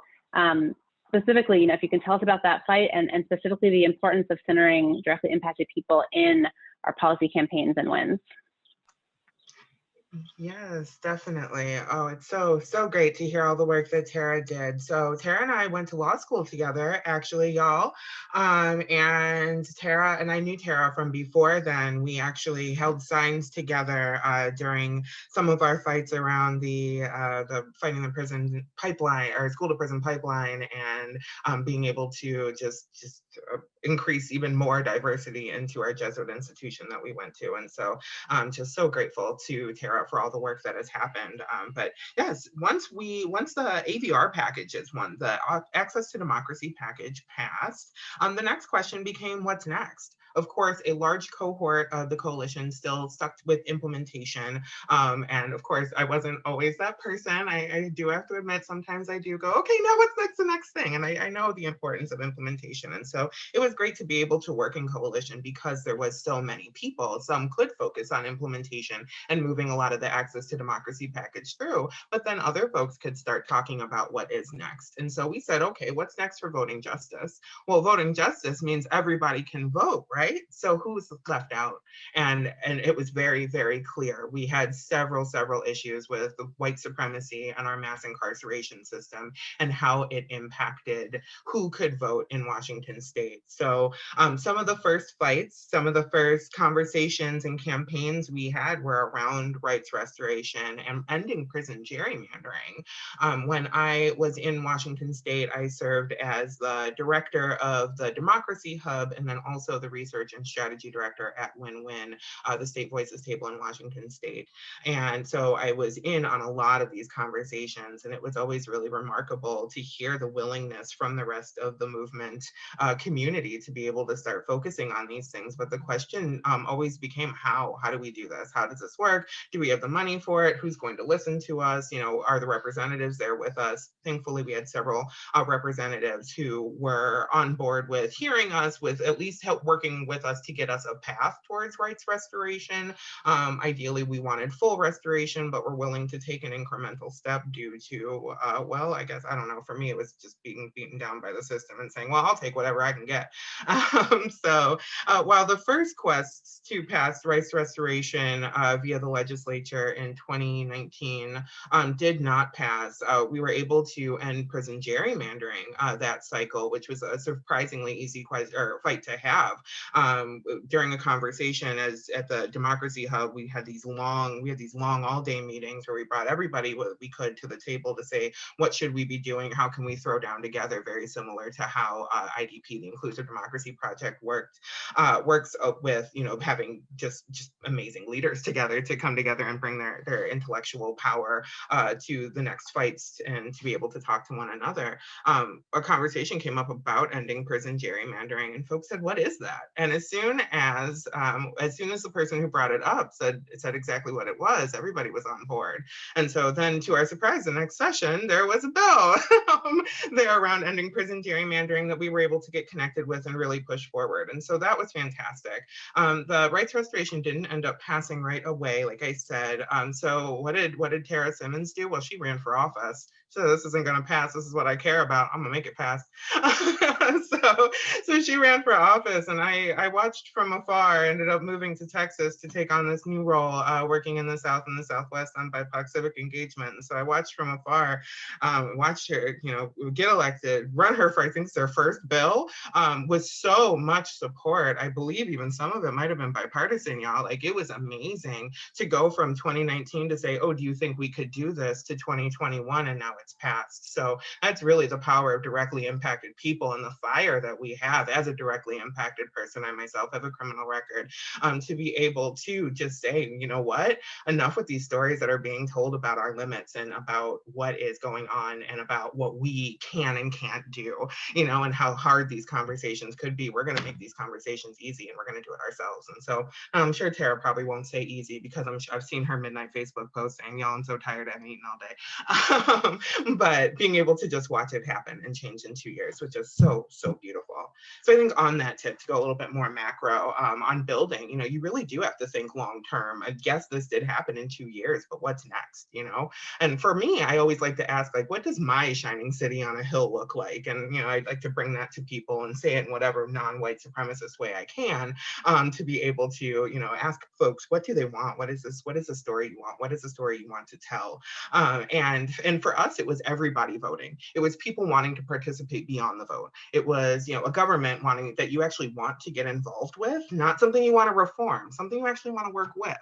specifically, you know, if you can tell us about that fight and specifically the importance of centering directly impacted people in our policy campaigns and wins. Yes, definitely. Oh, it's so great to hear all the work that Tara did. So Tara and I went to law school together, actually, y'all. And Tara, and I knew Tara from before then. We actually held signs together during some of our fights around the fighting the prison pipeline or school to prison pipeline, and being able to just increase even more diversity into our Jesuit institution that we went to. And so just so grateful to Tara for all the work that has happened. But yes, once the AVR packages won, the Access to Democracy package passed, the next question became, what's next? Of course, a large cohort of the coalition still stuck with implementation. And of course, I wasn't always that person. I do have to admit, sometimes I do go, okay, now what's next, the next thing? And I know the importance of implementation. And so it was great to be able to work in coalition because there was so many people. Some could focus on implementation and moving a lot of the Access to Democracy package through, but then other folks could start talking about what is next. And so we said, okay, what's next for voting justice? Well, voting justice means everybody can vote, right? So who's left out? And it was very, very clear. We had several issues with the white supremacy and our mass incarceration system and how it impacted who could vote in Washington state. So some of the first fights, some of the first conversations and campaigns we had were around rights restoration and ending prison gerrymandering. When I was in Washington state, I served as the director of the Democracy Hub and then also the research and strategy director at Win-Win, the State Voices table in Washington state. And so I was in on a lot of these conversations, and it was always really remarkable to hear the willingness from the rest of the movement community to be able to start focusing on these things. But the question always became, how do we do this? How does this work? Do we have the money for it? Who's going to listen to us? You know, are the representatives there with us? Thankfully, we had several representatives who were on board with hearing us, with at least help working with us to get us a path towards rights restoration. Ideally, we wanted full restoration, but we're willing to take an incremental step due to, well, I guess, I don't know, for me, it was just being beaten down by the system and saying, well, I'll take whatever I can get. So while the first quests to pass rights restoration via the legislature in 2019 did not pass, we were able to end prison gerrymandering that cycle, which was a surprisingly easy fight to have. During a conversation at the Democracy Hub, we had these long all-day meetings where we brought everybody what we could to the table to say, what should we be doing? How can we throw down together? Very similar to how IDP, the Inclusive Democracy Project, works with, you know, having just amazing leaders together to come together and bring their intellectual power to the next fights and to be able to talk to one another. A conversation came up about ending prison gerrymandering, and folks said, what is that? And as soon as the person who brought it up said exactly what it was, everybody was on board. And so then, to our surprise, the next session, there was a bill there around ending prison gerrymandering that we were able to get connected with and really push forward. And so that was fantastic. The rights restoration didn't end up passing right away, like I said. So what did Tara Simmons do? Well, she ran for office. So this isn't going to pass. This is what I care about. I'm going to make it pass. So she ran for office, and I watched from afar, ended up moving to Texas to take on this new role, working in the South and the Southwest on BIPOC civic engagement. And so I watched from afar, watched her, you know, get elected, run her for, I think it's her first bill, with so much support. I believe even some of it might have been bipartisan, y'all. Like, it was amazing to go from 2019 to say, oh, do you think we could do this, to 2021, and now it's passed. So that's really the power of directly impacted people and the fire that we have as a directly impacted person. I myself have a criminal record, to be able to just say, you know what, enough with these stories that are being told about our limits and about what is going on and about what we can and can't do, you know, and how hard these conversations could be. We're going to make these conversations easy, and we're going to do it ourselves. And so I'm sure Tara probably won't say easy, because I've seen her midnight Facebook post saying, y'all, I'm so tired, I haven't eaten all day. but being able to just watch it happen and change in 2 years, which is so, so beautiful. So I think on that tip, to go a little bit more macro on building, you know, you really do have to think long term. I guess this did happen in 2 years, but what's next, you know? And for me, I always like to ask, like, what does my shining city on a hill look like? And, you know, I'd like to bring that to people and say it in whatever non-white supremacist way I can, to be able to, you know, ask folks, what do they want? What is this? What is the story you want? What is the story you want to tell? And for us, it was everybody voting. It was people wanting to participate beyond the vote. It was, you know, a government wanting that you actually want to get involved with, not something you want to reform, something you actually want to work with,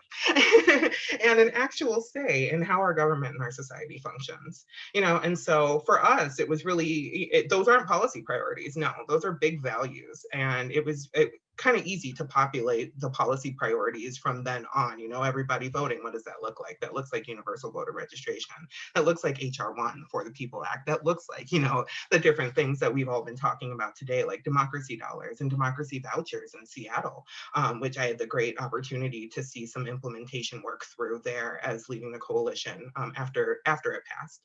and an actual say in how our government and our society functions. You know, and so for us, it was really, those aren't policy priorities. No, those are big values. And it was kind of easy to populate the policy priorities from then on. You know, everybody voting, what does that look like? That looks like universal voter registration. That looks like HR1 for the People Act. That looks like, you know, the different things that we've all been talking about today, like democracy dollars and democracy vouchers in Seattle, which I had the great opportunity to see some implementation work through there as leading the coalition after it passed.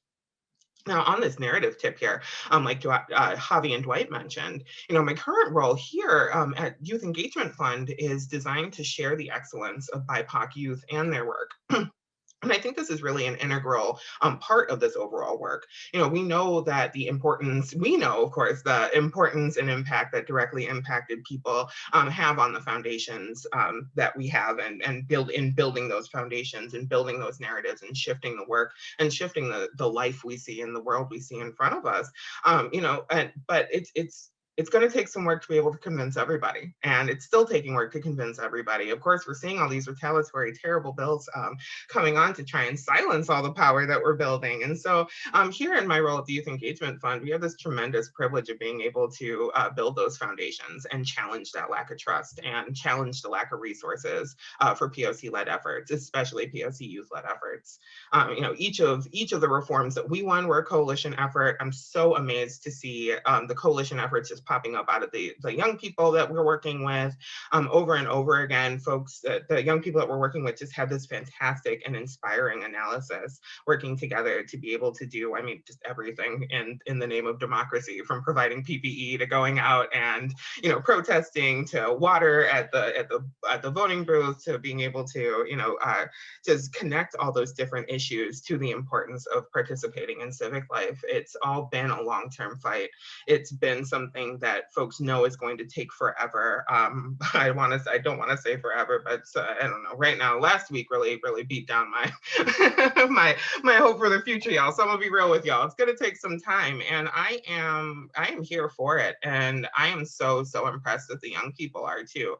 Now, on this narrative tip here, like Javi and Dwight mentioned, you know, my current role here at Youth Engagement Fund is designed to share the excellence of BIPOC youth and their work. And I think this is really an integral part of this overall work. You know, we know that the importance, we know, of course, the importance and impact that directly impacted people have on the foundations that we have, and building those foundations and building those narratives and shifting the work and shifting the life we see in the world we see in front of us. You know, but it's going to take some work to be able to convince everybody. And it's still taking work to convince everybody. Of course, we're seeing all these retaliatory, terrible bills coming on to try and silence all the power that we're building. And so here in my role at the Youth Engagement Fund, we have this tremendous privilege of being able to build those foundations and challenge that lack of trust and challenge the lack of resources for POC-led efforts, especially POC youth-led efforts. You know, each of the reforms that we won were a coalition effort. I'm so amazed to see the coalition efforts just popping up out of the young people that we're working with over and over again. Folks, the young people that we're working with just have this fantastic and inspiring analysis working together to be able to do, I mean, just everything in the name of democracy, from providing PPE to going out and, you know, protesting, to water at the voting booth, to being able to, you know, just connect all those different issues to the importance of participating in civic life. It's all been a long-term fight. It's been something that folks know is going to take forever. I don't want to say forever, but I don't know. Right now, last week really beat down my my hope for the future, y'all. So I'm gonna be real with y'all. It's gonna take some time, and I am here for it, and I am so impressed that the young people are too.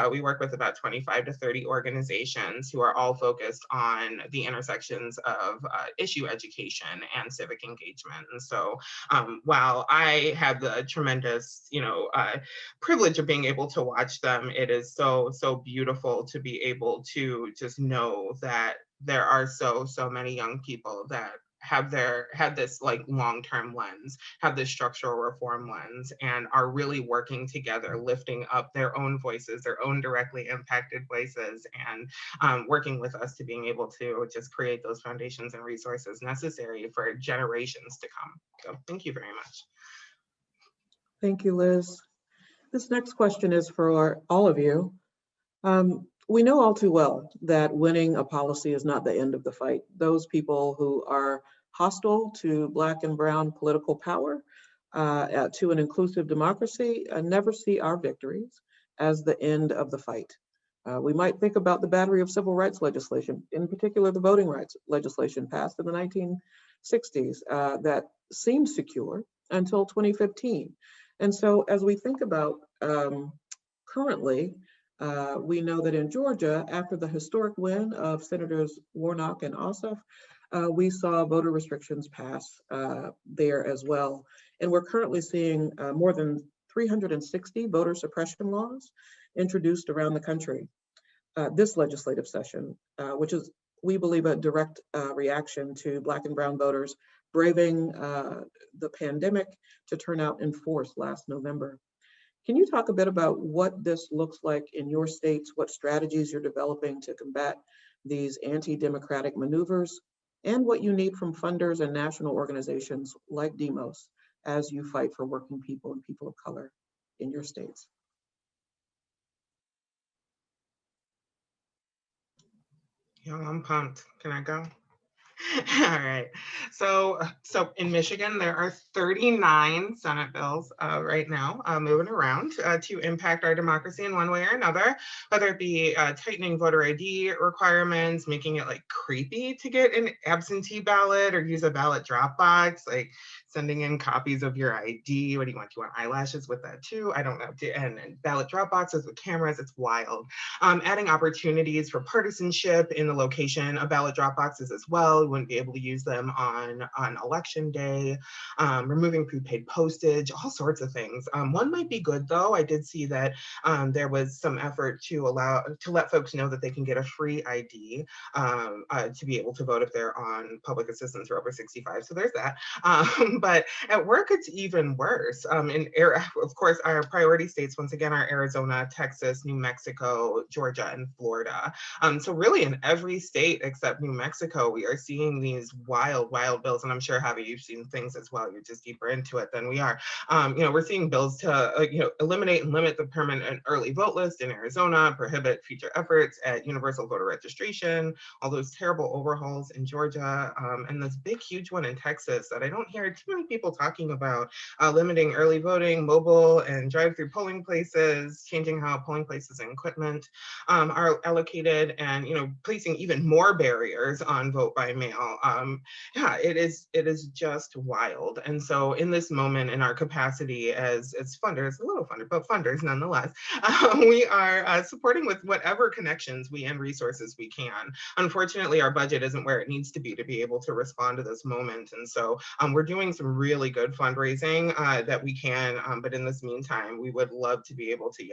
We work with about 25 to 30 organizations who are all focused on the intersections of issue education and civic engagement. And so while I have the tremendous, you know, privilege of being able to watch them, it is so beautiful to be able to just know that there are so many young people that have this like long-term lens, have this structural reform lens, and are really working together, lifting up their own voices, their own directly impacted voices, and working with us to being able to just create those foundations and resources necessary for generations to come. So thank you very much. Thank you, Liz. This next question is for all of you. We know all too well that winning a policy is not the end of the fight. Those people who are hostile to Black and Brown political power, to an inclusive democracy, never see our victories as the end of the fight. We might think about the battery of civil rights legislation, in particular the voting rights legislation passed in the 1960s that seemed secure until 2015. And so as we think about currently, we know that in Georgia, after the historic win of Senators Warnock and Ossoff, we saw voter restrictions pass there as well. And we're currently seeing more than 360 voter suppression laws introduced around the country this legislative session, which is, we believe, a direct reaction to Black and Brown voters braving the pandemic to turn out in force last November. Can you talk a bit about what this looks like in your states, what strategies you're developing to combat these anti-democratic maneuvers, and what you need from funders and national organizations like Demos as you fight for working people and people of color in your states. Yeah, I'm pumped. Can I go? All right. So in Michigan, there are 39 Senate bills right now moving around to impact our democracy in one way or another, whether it be tightening voter ID requirements, making it like creepy to get an absentee ballot or use a ballot drop box, like sending in copies of your ID. What do you want? Do you want eyelashes with that too? I don't know. And ballot drop boxes with cameras. It's wild. Adding opportunities for partisanship in the location of ballot drop boxes as well. We wouldn't be able to use them on election day. Removing prepaid postage, all sorts of things. One might be good though. I did see that there was some effort to let folks know that they can get a free ID to be able to vote if they're on public assistance or over 65. So there's that. But at work, it's even worse. Of course, our priority states, once again, are Arizona, Texas, New Mexico, Georgia, and Florida. So really in every state except New Mexico, we are seeing these wild, wild bills. And I'm sure, Javi, you've seen things as well. You're just deeper into it than we are. We're seeing bills to eliminate and limit the permanent early vote list in Arizona, prohibit future efforts at universal voter registration, all those terrible overhauls in Georgia, and this big, huge one in Texas that I don't hear too many people talking about, limiting early voting, mobile and drive-through polling places, changing how polling places and equipment are allocated, and placing even more barriers on vote by mail. Yeah, it is just wild. And so in this moment, in our capacity as funders, a little funder, but funders nonetheless, we are supporting with whatever connections and resources we can. Unfortunately, our budget isn't where it needs to be able to respond to this moment. And so we're doing some really good fundraising that we can, but in this meantime, we would love to be able to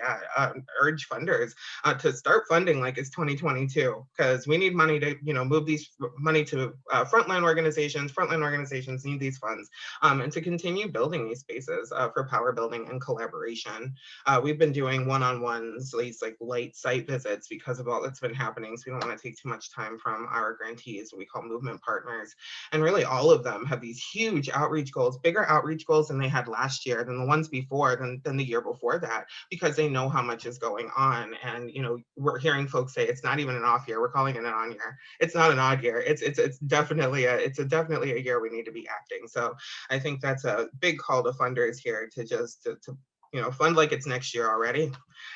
urge funders to start funding like it's 2022, because we need money to move these money to frontline organizations. Frontline organizations need these funds, and to continue building these spaces for power building and collaboration. We've been doing one-on-ones, these like light site visits because of all that's been happening, so we don't want to take too much time from our grantees, we call movement partners. And really all of them have these huge outreach goals, bigger outreach goals than they had last year, than the ones before, than the year before that, because they know how much is going on. And we're hearing folks say it's not even an off year, we're calling it an on year. It's not an odd year. It's definitely a year we need to be acting. So I think that's a big call to funders here to just fund like it's next year already.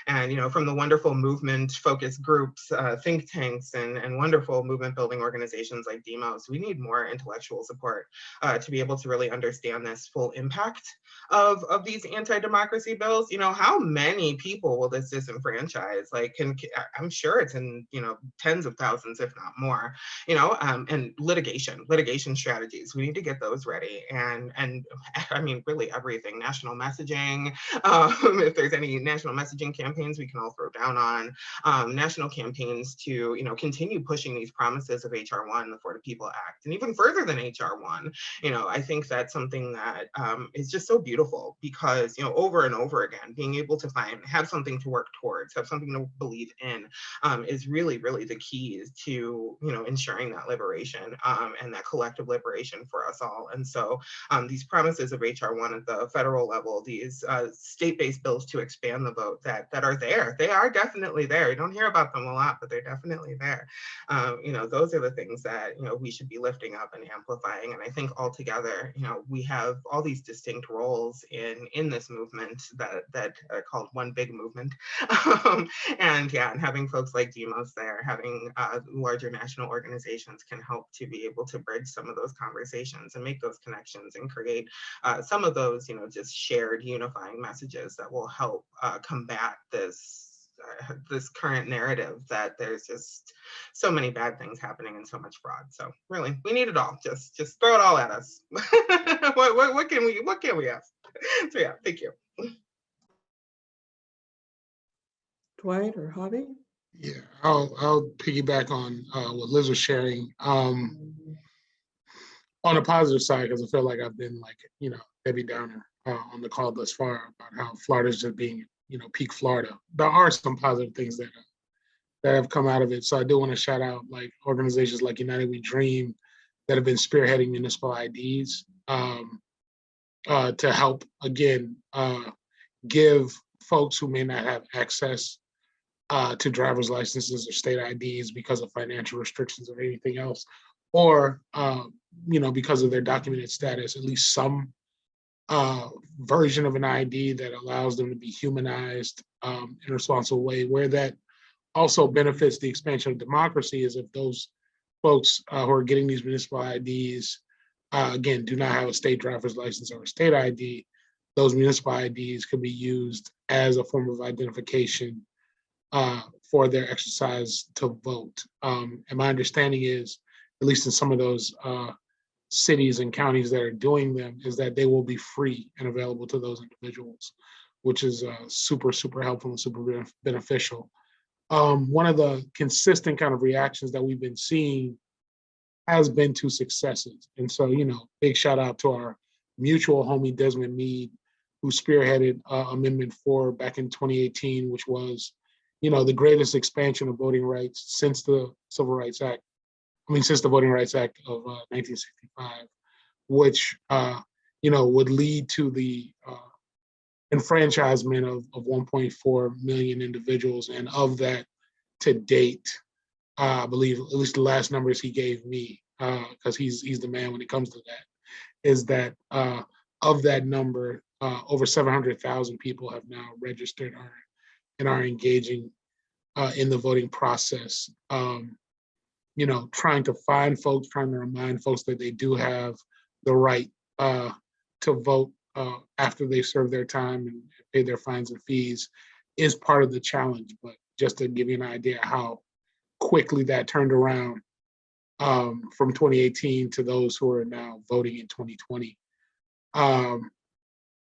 And from the wonderful movement focus groups, think tanks, and wonderful movement building organizations like Demos, we need more intellectual support to be able to really understand this full impact of these anti-democracy bills. How many people will this disenfranchise? Like, I'm sure it's in tens of thousands, if not more. And litigation strategies, we need to get those ready. And I mean, really everything, national messaging. If there's any national messaging campaigns we can all throw down on, national campaigns to continue pushing these promises of HR 1, the For the People Act, and even further than HR 1. I think that's something that is just so beautiful, because over and over again, being able to have something to work towards, have something to believe in, is really, really the key to ensuring that liberation and that collective liberation for us all. And so these promises of HR 1 at the federal level, these state-based bills to expand the vote that are there. They are definitely there. You don't hear about them a lot, but they're definitely there. Those are the things that we should be lifting up and amplifying. And I think altogether, we have all these distinct roles in this movement that are called one big movement. And having folks like Demos there, having larger national organizations can help to be able to bridge some of those conversations and make those connections and create some of those, just shared unifying messages that will help combat this current narrative that there's just so many bad things happening and so much fraud. So really, we need it all. Just throw it all at us. What can we ask? So thank you. Dwight or Javi? Yeah, I'll piggyback on what Liz was sharing. On the positive side, because I feel like I've been like, Debbie Downer on the call thus far about how Florida's just being, peak Florida. There are some positive things that have come out of it. So I do want to shout out like organizations like United We Dream, that have been spearheading municipal IDs to help, again, give folks who may not have access to driver's licenses or state IDs because of financial restrictions or anything else, or because of their documented status, at least some version of an ID that allows them to be humanized in a responsible way. Where that also benefits the expansion of democracy is if those folks who are getting these municipal IDs, again, do not have a state driver's license or a state ID, those municipal IDs could be used as a form of identification for their exercise to vote. And my understanding is, at least in some of those cities and counties that are doing them, is that they will be free and available to those individuals, which is super, super helpful and super beneficial. One of the consistent kind of reactions that we've been seeing has been to successes. And so, big shout out to our mutual homie, Desmond Meade, who spearheaded Amendment 4 back in 2018, which was, the greatest expansion of voting rights since the Civil Rights Act. Since the Voting Rights Act of 1965, which, would lead to the enfranchisement of 1.4 million individuals. And of that, to date, I believe, at least the last numbers he gave me, because he's the man when it comes to that, is that of that number, over 700,000 people have now registered and are engaging in the voting process. Trying to find folks, trying to remind folks that they do have the right to vote after they serve their time and pay their fines and fees is part of the challenge. But just to give you an idea how quickly that turned around from 2018 to those who are now voting in 2020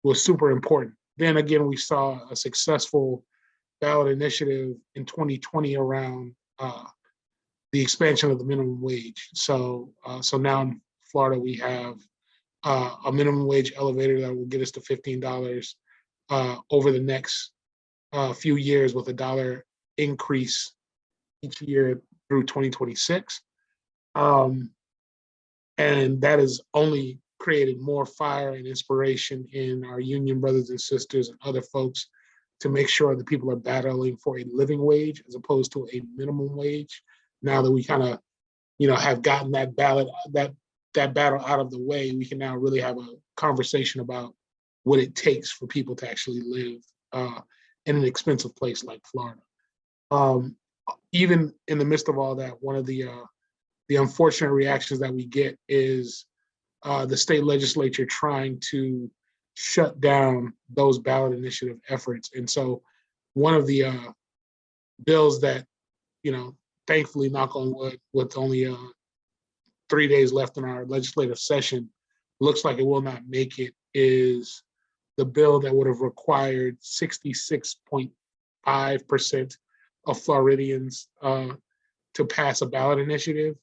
was super important. Then again, we saw a successful ballot initiative in 2020 around the expansion of the minimum wage. So now in Florida, we have a minimum wage elevator that will get us to $15 over the next few years, with $1 increase each year through 2026. And that has only created more fire and inspiration in our union brothers and sisters and other folks to make sure that people are battling for a living wage as opposed to a minimum wage. Now that we kind of, have gotten that battle out of the way, we can now really have a conversation about what it takes for people to actually live in an expensive place like Florida. Even in the midst of all that, one of the unfortunate reactions that we get is the state legislature trying to shut down those ballot initiative efforts. And so one of the bills that, thankfully, knock on wood, with only 3 days left in our legislative session, looks like it will not make it, is the bill that would have required 66.5% of Floridians to pass a ballot initiative.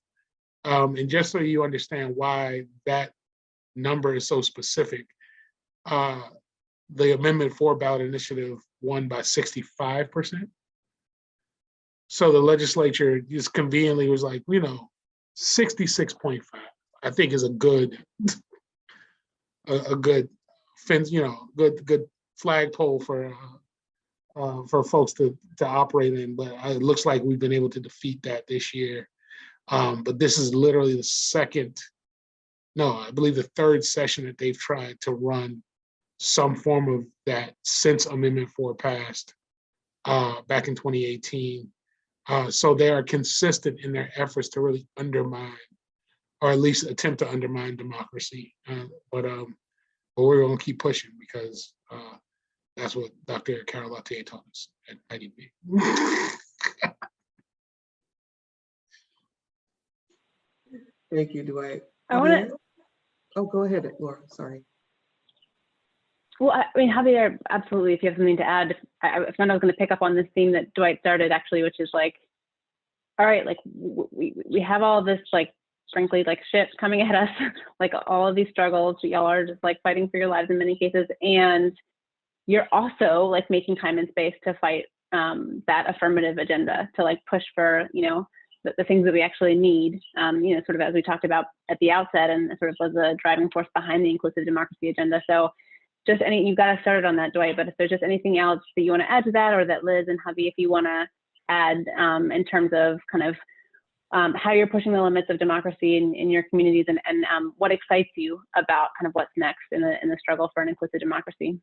And just so you understand why that number is so specific, the Amendment 4 ballot initiative won by 65%. So the legislature just conveniently was like, 66.5, I think is a good fence, good flagpole for folks to operate in. But it looks like we've been able to defeat that this year. But this is literally the third session that they've tried to run some form of that since Amendment 4 passed back in 2018. So they are consistent in their efforts to really undermine, or at least attempt to undermine, democracy. But we're going to keep pushing, because that's what Dr. Carol Lautier taught us at IDP. Thank you, Dwight. I want to. Oh, go ahead, Laura. Sorry. Well, Javier, absolutely. If you have something to add, I found I was going to pick up on this theme that Dwight started, actually, which is like, all right, like we have all this, like, frankly, like, shit coming at us, like all of these struggles. Y'all are just like fighting for your lives in many cases, and you're also like making time and space to fight that affirmative agenda, to like push for, the things that we actually need, you know, sort of as we talked about at the outset, and sort of was the driving force behind the inclusive democracy agenda. So just you've got us started on that, Dwight, but if there's just anything else that you want to add to that, or that Liz and Javi, if you want to add in terms of kind of how you're pushing the limits of democracy in your communities, and what excites you about kind of what's next in the struggle for an inclusive democracy.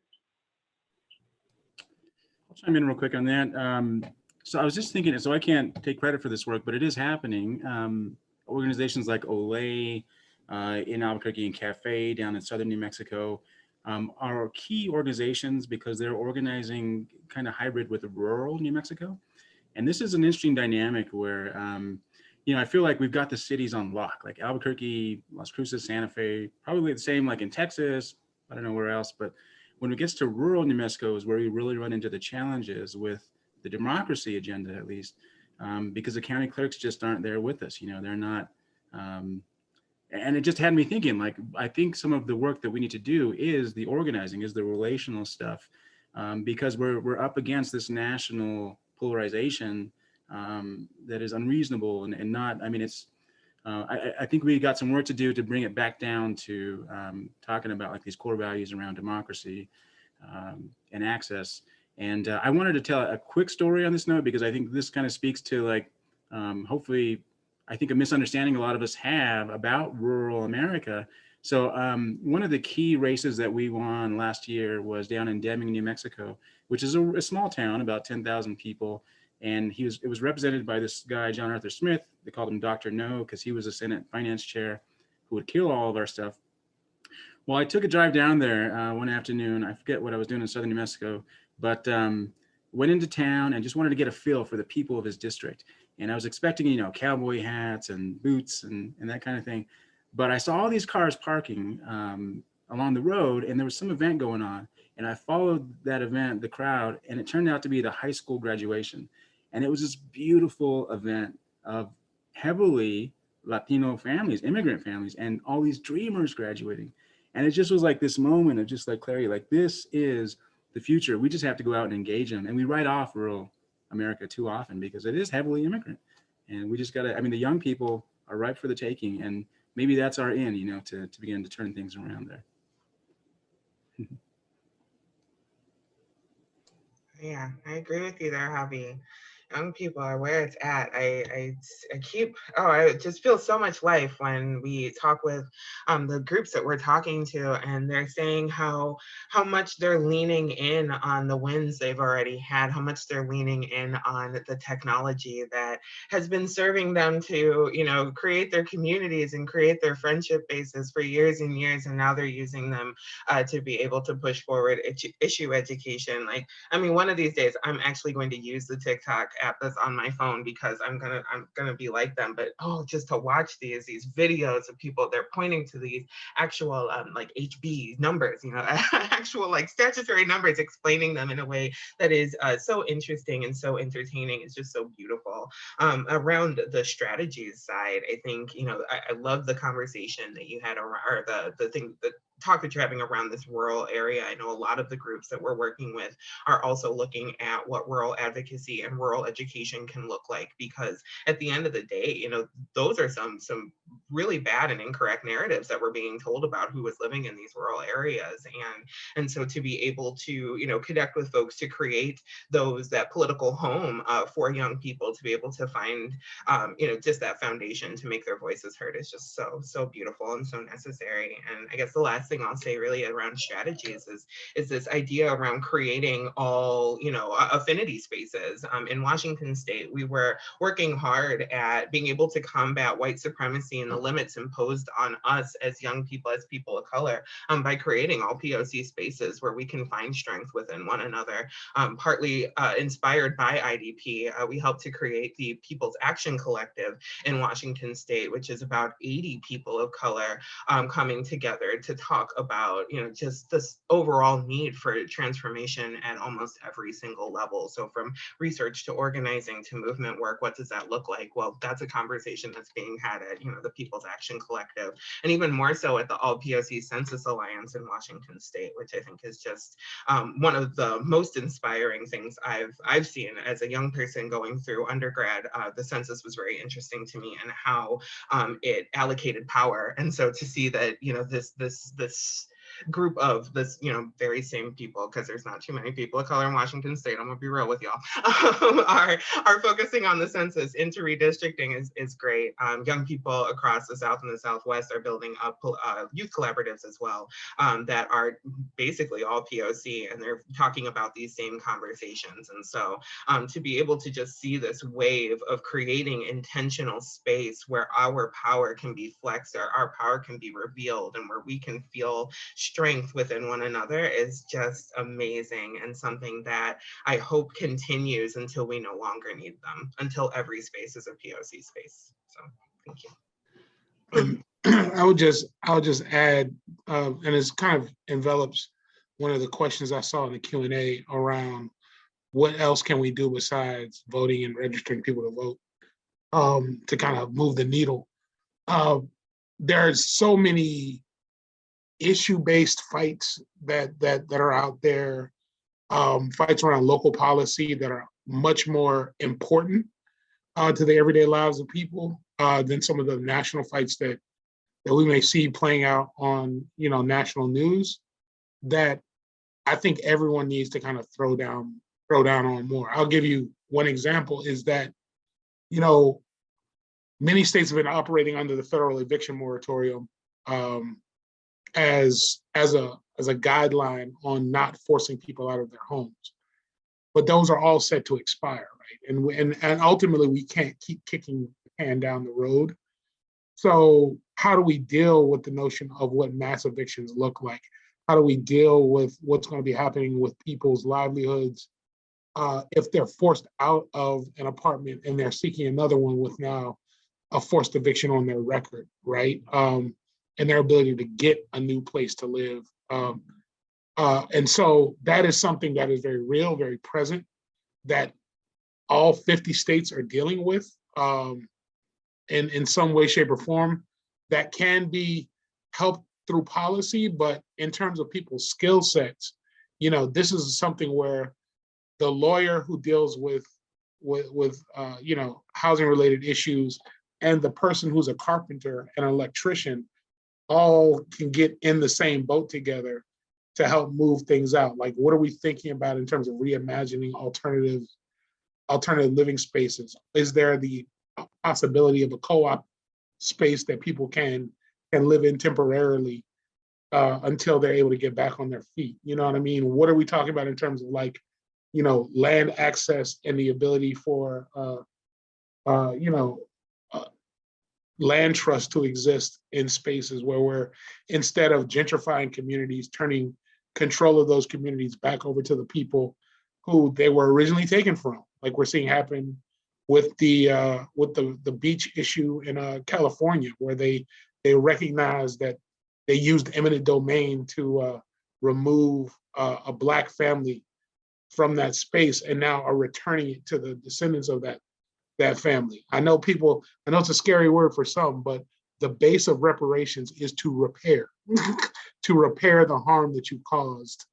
I'll chime in real quick on that. So I was just thinking, so I can't take credit for this work, but it is happening. Organizations like Olay in Albuquerque and Cafe down in southern New Mexico are key organizations because they're organizing kind of hybrid with rural New Mexico. And this is an interesting dynamic where, you know, I feel like we've got the cities on lock, like Albuquerque, Las Cruces, Santa Fe, probably the same like in Texas, I don't know where else, but when it gets to rural New Mexico is where we really run into the challenges with the democracy agenda, at least, because the county clerks just aren't there with us. You know, they're not, and it just had me thinking, like, I think some of the work that we need to do is the organizing, is the relational stuff, because we're up against this national polarization that is unreasonable and not, I mean, it's, I think we got some work to do to bring it back down to talking about like these core values around democracy and access. And I wanted to tell a quick story on this note, because I think this kind of speaks to like, hopefully, I think a misunderstanding a lot of us have about rural America. So one of the key races that we won last year was down in Deming, New Mexico, which is a small town, about 10,000 people. And it was represented by this guy, John Arthur Smith. They called him Dr. No, because he was a Senate finance chair who would kill all of our stuff. Well, I took a drive down there one afternoon. I forget what I was doing in southern New Mexico, but went into town and just wanted to get a feel for the people of his district. And I was expecting, you know, cowboy hats and boots and that kind of thing. But I saw all these cars parking along the road, and there was some event going on. And I followed that event, the crowd, and it turned out to be the high school graduation. And it was this beautiful event of heavily Latino families, immigrant families, and all these dreamers graduating. And it just was like this moment of just like clarity, like this is the future. We just have to go out and engage them. And we write off rural America too often because it is heavily immigrant. And we just gotta, I mean, the young people are ripe for the taking, and maybe that's our in, you know, to begin to turn things around there. Yeah, I agree with you there, Javi. Young people are where it's at. I just feel so much life when we talk with the groups that we're talking to, and they're saying how much they're leaning in on the wins they've already had, how much they're leaning in on the technology that has been serving them to, you know, create their communities and create their friendship bases for years and years, and now they're using them to be able to push forward issue education. Like, I mean, one of these days I'm actually going to use the TikTok app that's on my phone because I'm gonna be like them. But just to watch these videos of people, they're pointing to these actual like HB numbers, you know, actual like statutory numbers, explaining them in a way that is so interesting and so entertaining. It's just so beautiful. Around the strategies side, I think, you know, I love the conversation that you had around, or the talk that you're having around this rural area. I know a lot of the groups that we're working with are also looking at what rural advocacy and rural education can look like, because at the end of the day, you know, those are some really bad and incorrect narratives that we're being told about who is living in these rural areas. And so to be able to, you know, connect with folks to create that political home for young people to be able to find, you know, just that foundation to make their voices heard is just so beautiful and so necessary. And I guess the last thing I'll say really around strategies is this idea around creating all, you know, affinity spaces. In Washington State, we were working hard at being able to combat white supremacy and the limits imposed on us as young people, as people of color, by creating all POC spaces where we can find strength within one another. Partly inspired by IDP, we helped to create the People's Action Collective in Washington State, which is about 80 people of color coming together to talk talk about, just this overall need for transformation at almost every single level. So from research to organizing to movement work, what does that look like? Well, that's a conversation that's being had at, the People's Action Collective, and even more so at the All POC Census Alliance in Washington State, which I think is just one of the most inspiring things I've seen as a young person going through undergrad. The census was very interesting to me, and how it allocated power. And so to see that, this group of very same people, because there's not too many people of color in Washington State, I'm gonna be real with y'all, are focusing on the census into redistricting is great. Young people across the South and the Southwest are building up youth collaboratives as well, that are basically all POC, and they're talking about these same conversations. And so to be able to just see this wave of creating intentional space where our power can be flexed, or our power can be revealed, and where we can feel strength within one another is just amazing, and something that I hope continues until we no longer need them, until every space is a POC space. So thank you. And I'll just add, and it's kind of envelops one of the questions I saw in the Q&A around what else can we do besides voting and registering people to vote, to kind of move the needle. There's so many issue-based fights that are out there, fights around local policy that are much more important to the everyday lives of people than some of the national fights that we may see playing out on national news, that I think everyone needs to kind of throw down on more. I'll give you one example, is that many states have been operating under the federal eviction moratorium as a guideline on not forcing people out of their homes. But those are all set to expire, right? And ultimately we can't keep kicking the can down the road. So how do we deal with the notion of what mass evictions look like? How do we deal with what's going to be happening with people's livelihoods if they're forced out of an apartment and they're seeking another one with now a forced eviction on their record, right? And their ability to get a new place to live. And so that is something that is very real, very present, that all 50 states are dealing with in some way, shape, or form, that can be helped through policy. But in terms of people's skill sets, this is something where the lawyer who deals with housing related issues and the person who's a carpenter and an electrician all can get in the same boat together to help move things out. Like, what are we thinking about in terms of reimagining alternative living spaces? Is there the possibility of a co-op space that people can live in temporarily until they're able to get back on their feet? You know what I mean? What are we talking about in terms of land access and the ability for land trust to exist in spaces where we're, instead of gentrifying communities, turning control of those communities back over to the people who they were originally taken from, like we're seeing happen with the beach issue in California, where they recognized that they used eminent domain to remove a Black family from that space, and now are returning it to the descendants of that family. I know it's a scary word for some, but the base of reparations is to repair, to repair the harm that you caused,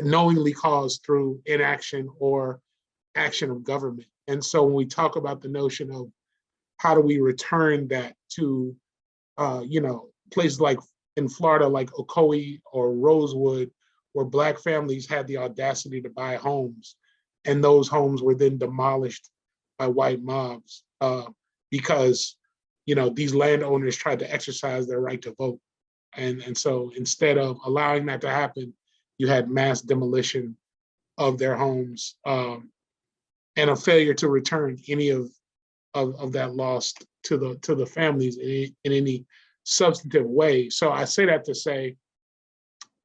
knowingly caused through inaction or action of government. And so when we talk about the notion of how do we return that to, places like in Florida, like Ocoee or Rosewood, where Black families had the audacity to buy homes, and those homes were then demolished by white mobs because these landowners tried to exercise their right to vote. And so instead of allowing that to happen, you had mass demolition of their homes and a failure to return any of that loss to the families in any substantive way. So I say that to say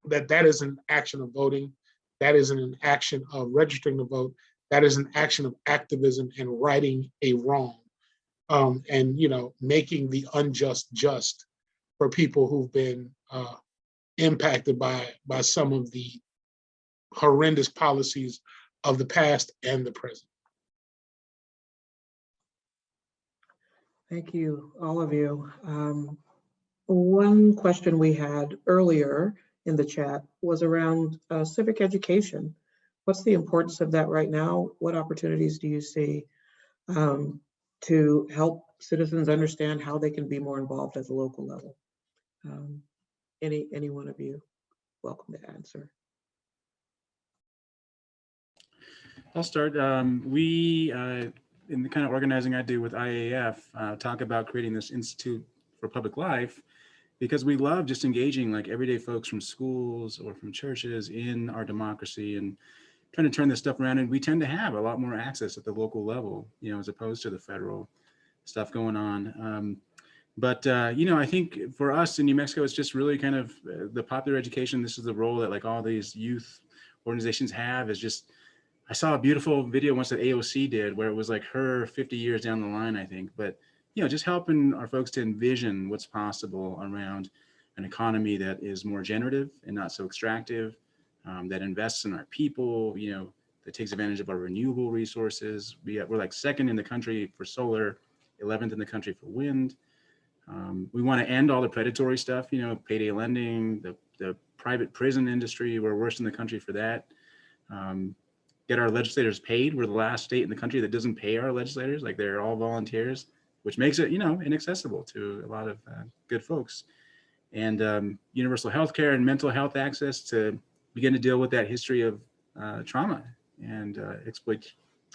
that is an action of voting. That isn't an action of registering to vote. That is an action of activism and righting a wrong, and making the unjust just for people who've been impacted by some of the horrendous policies of the past and the present. Thank you, all of you. One question we had earlier in the chat was around civic education. What's the importance of that right now? What opportunities do you see to help citizens understand how they can be more involved at the local level? Any one of you welcome to answer. I'll start. We, in the kind of organizing I do with IAF, talk about creating this Institute for Public Life because we love just engaging like everyday folks from schools or from churches in our democracy and trying to turn this stuff around. And we tend to have a lot more access at the local level, you know, as opposed to the federal stuff going on. You know, I think for us in New Mexico, it's just really kind of the popular education. This is the role that like all these youth organizations have is just, I saw a beautiful video once that AOC did where it was like her 50 years down the line, I think, but you know, just helping our folks to envision what's possible around an economy that is more generative and not so extractive, that invests in our people, you know, that takes advantage of our renewable resources. We're like second in the country for solar, 11th in the country for wind. We want to end all the predatory stuff, you know, payday lending, the private prison industry. We're worst in the country for that. Get our legislators paid. We're the last state in the country that doesn't pay our legislators. Like they're all volunteers, which makes it, you know, inaccessible to a lot of good folks. And universal health care and mental health access to begin to deal with that history of trauma and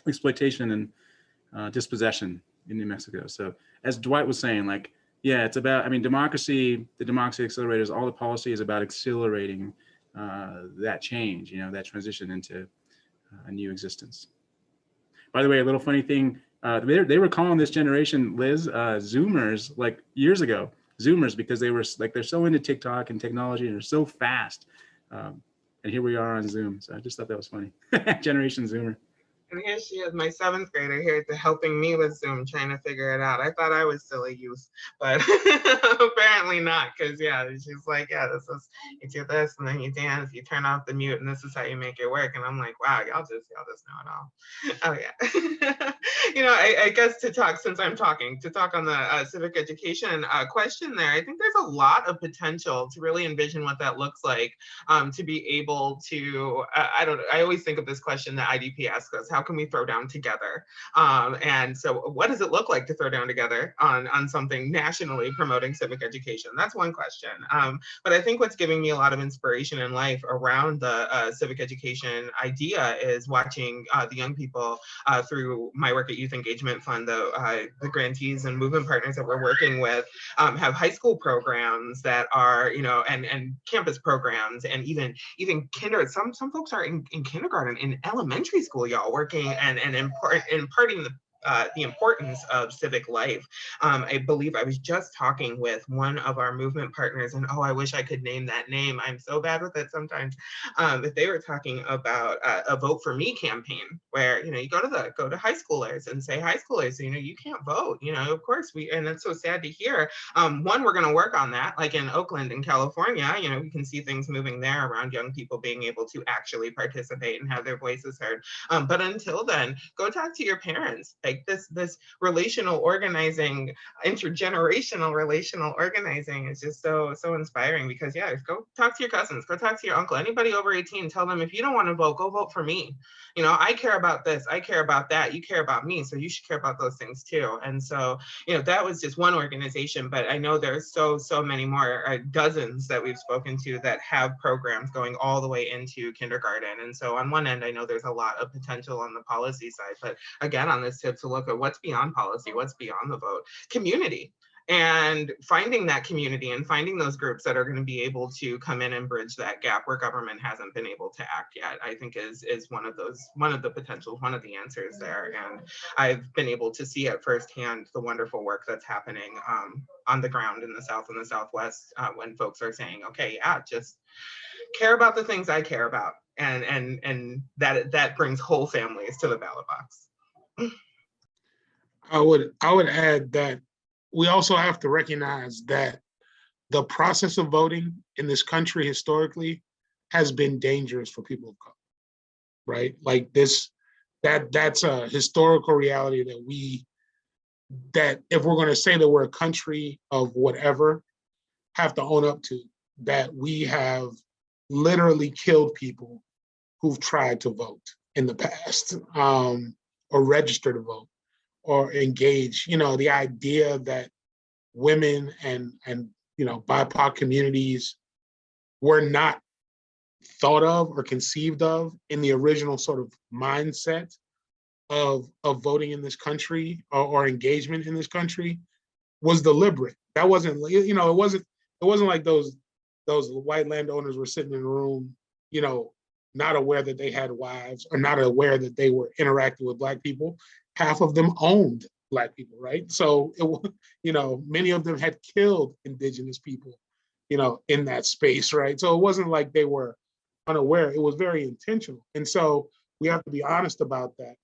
exploitation and dispossession in New Mexico. So as Dwight was saying, like, yeah, it's about, I mean, democracy, the democracy accelerators, all the policy is about accelerating that change, you know, that transition into a new existence. By the way, a little funny thing, they were calling this generation, Liz, Zoomers, like years ago, Zoomers, because they were like, they're so into TikTok and technology and they're so fast. And here we are on Zoom. So I just thought that was funny. Generation Zoomer. And here she is, my 7th grader here to helping me with Zoom, trying to figure it out. I thought I was still a youth, but apparently not, because yeah, she's like, yeah, this is, you do this and then you dance, you turn off the mute, and this is how you make it work. And I'm like, wow, y'all just know it all. Oh yeah. You know, I guess to talk on the civic education question there, I think there's a lot of potential to really envision what that looks like, to be able to, I always think of this question that IDP asks us, how can we throw down together? And so what does it look like to throw down together on something nationally promoting civic education? That's one question. But I think what's giving me a lot of inspiration in life around the civic education idea is watching the young people through my work at Youth Engagement Fund, the grantees and movement partners that we're working with have high school programs that are, you know, and campus programs, and even kindergarten. Some folks are in kindergarten, in elementary school, y'all, working and imparting the importance of civic life. I believe I was just talking with one of our movement partners, and oh, I wish I could name that name. I'm so bad with it sometimes. But they were talking about a Vote for Me campaign, where, you know, you go to high schoolers and say, high schoolers, you know, you can't vote. You know, of course and it's so sad to hear. One, we're going to work on that, like in Oakland in California. You know, we can see things moving there around young people being able to actually participate and have their voices heard. But until then, go talk to your parents. Like this relational organizing, intergenerational relational organizing is just so inspiring, because yeah, go talk to your cousins, go talk to your uncle, anybody over 18, tell them, if you don't want to vote, go vote for me. You know, I care about this, I care about that, you care about me, so you should care about those things too. And so, you know, that was just one organization, but I know there's so many more, dozens that we've spoken to that have programs going all the way into kindergarten. And so on one end, I know there's a lot of potential on the policy side, but again, on this tip to look at what's beyond policy, what's beyond the vote, community. And finding that community and finding those groups that are going to be able to come in and bridge that gap where government hasn't been able to act yet, I think is one of the potentials, one of the answers there. And I've been able to see at firsthand the wonderful work that's happening on the ground in the South and the Southwest, when folks are saying, okay, yeah, just care about the things I care about. And that brings whole families to the ballot box. I would add that we also have to recognize that the process of voting in this country historically has been dangerous for people of color, right? Like that's a historical reality that if we're going to say that we're a country of whatever, have to own up to, that we have literally killed people who've tried to vote in the past, or register to vote or engage. The idea that women and BIPOC communities were not thought of or conceived of in the original sort of mindset of voting in this country, or engagement in this country, was deliberate. That wasn't, it wasn't like those white landowners were sitting in a room, not aware that they had wives, or not aware that they were interacting with Black people. Half of them owned Black people, right? So many of them had killed Indigenous people, in that space, right? So it wasn't like they were unaware. It was very intentional. And so we have to be honest about that.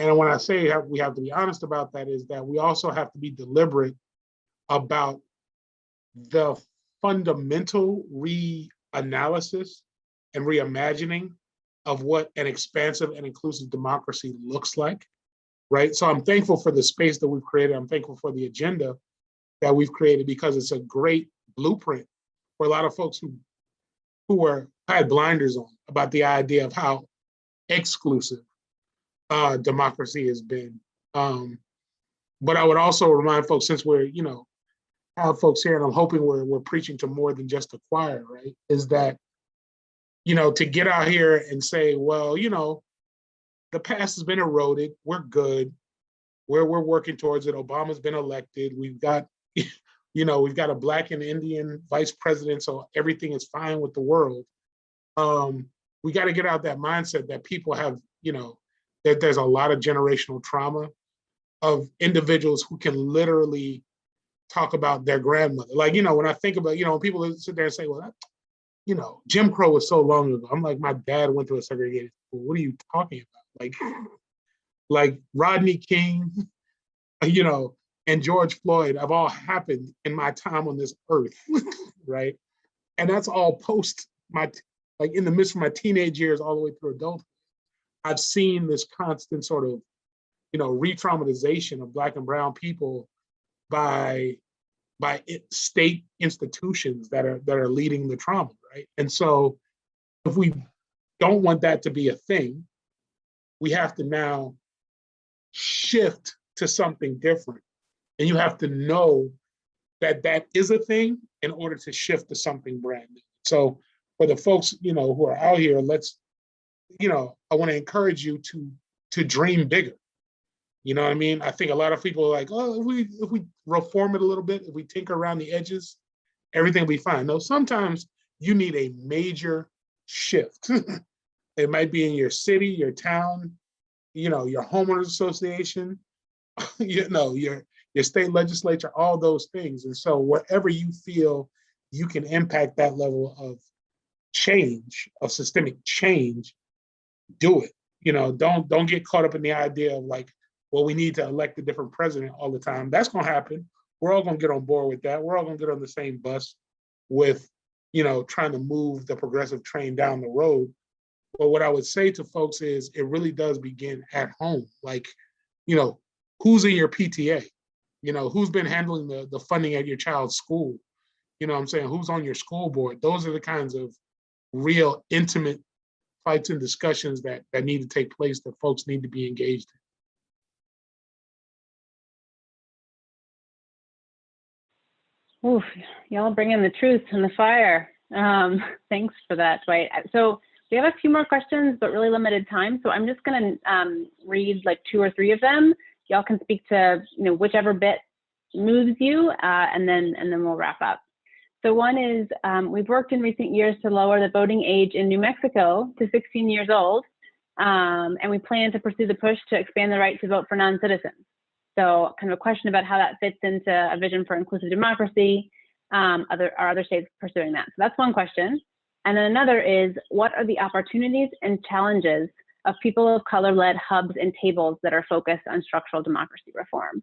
And when I say we have to be honest about that, is that we also have to be deliberate about the fundamental reanalysis and reimagining of what an expansive and inclusive democracy looks like, right? So I'm thankful for the space that we've created. I'm thankful for the agenda that we've created, because it's a great blueprint for a lot of folks who had blinders on about the idea of how exclusive democracy has been. But I would also remind folks, since we're, have folks here, and I'm hoping we're preaching to more than just the choir, right? Is that, to get out here and say, well, the past has been eroded, we're good, we're working towards it, Obama's been elected, we've got, we've got a Black and Indian vice president, so everything is fine with the world. We got to get out that mindset that people have, that there's a lot of generational trauma of individuals who can literally talk about their grandmother. Like, when I think about, when people sit there and say, well, Jim Crow was so long ago. I'm like, my dad went to a segregated school. What are you talking about? Like Rodney King, and George Floyd have all happened in my time on this earth, right? And that's all post in the midst of my teenage years all the way through adulthood. I've seen this constant sort of, re-traumatization of Black and brown people by state institutions that are leading the trauma, right? And so if we don't want that to be a thing, we have to now shift to something different. And you have to know that that is a thing in order to shift to something brand new. So for the folks, who are out here, let's, I want to encourage you to dream bigger. You know what I mean? I think a lot of people are like, oh, if we reform it a little bit, if we tinker around the edges, everything will be fine. No, sometimes you need a major shift. It might be in your city, your town, your homeowners association, your state legislature, all those things. And so wherever you feel you can impact that level of change, of systemic change, do it. Don't get caught up in the idea of like, well, we need to elect a different president all the time. That's going to happen. We're all going to get on board with that. We're all going to get on the same bus with, trying to move the progressive train down the road. But what I would say to folks is it really does begin at home. Like, who's in your PTA? Who's been handling the funding at your child's school? What I'm saying? Who's on your school board? Those are the kinds of real intimate fights and discussions that need to take place, that folks need to be engaged in. Oof, y'all bringing the truth and the fire. Thanks for that, Dwight. So we have a few more questions, but really limited time. So I'm just gonna read like 2 or 3 of them. Y'all can speak to whichever bit moves you, and then we'll wrap up. So one is, we've worked in recent years to lower the voting age in New Mexico to 16 years old, and we plan to pursue the push to expand the right to vote for non-citizens. So kind of a question about how that fits into a vision for inclusive democracy. Are other states pursuing that? So that's one question. And then another is, what are the opportunities and challenges of people of color-led hubs and tables that are focused on structural democracy reform?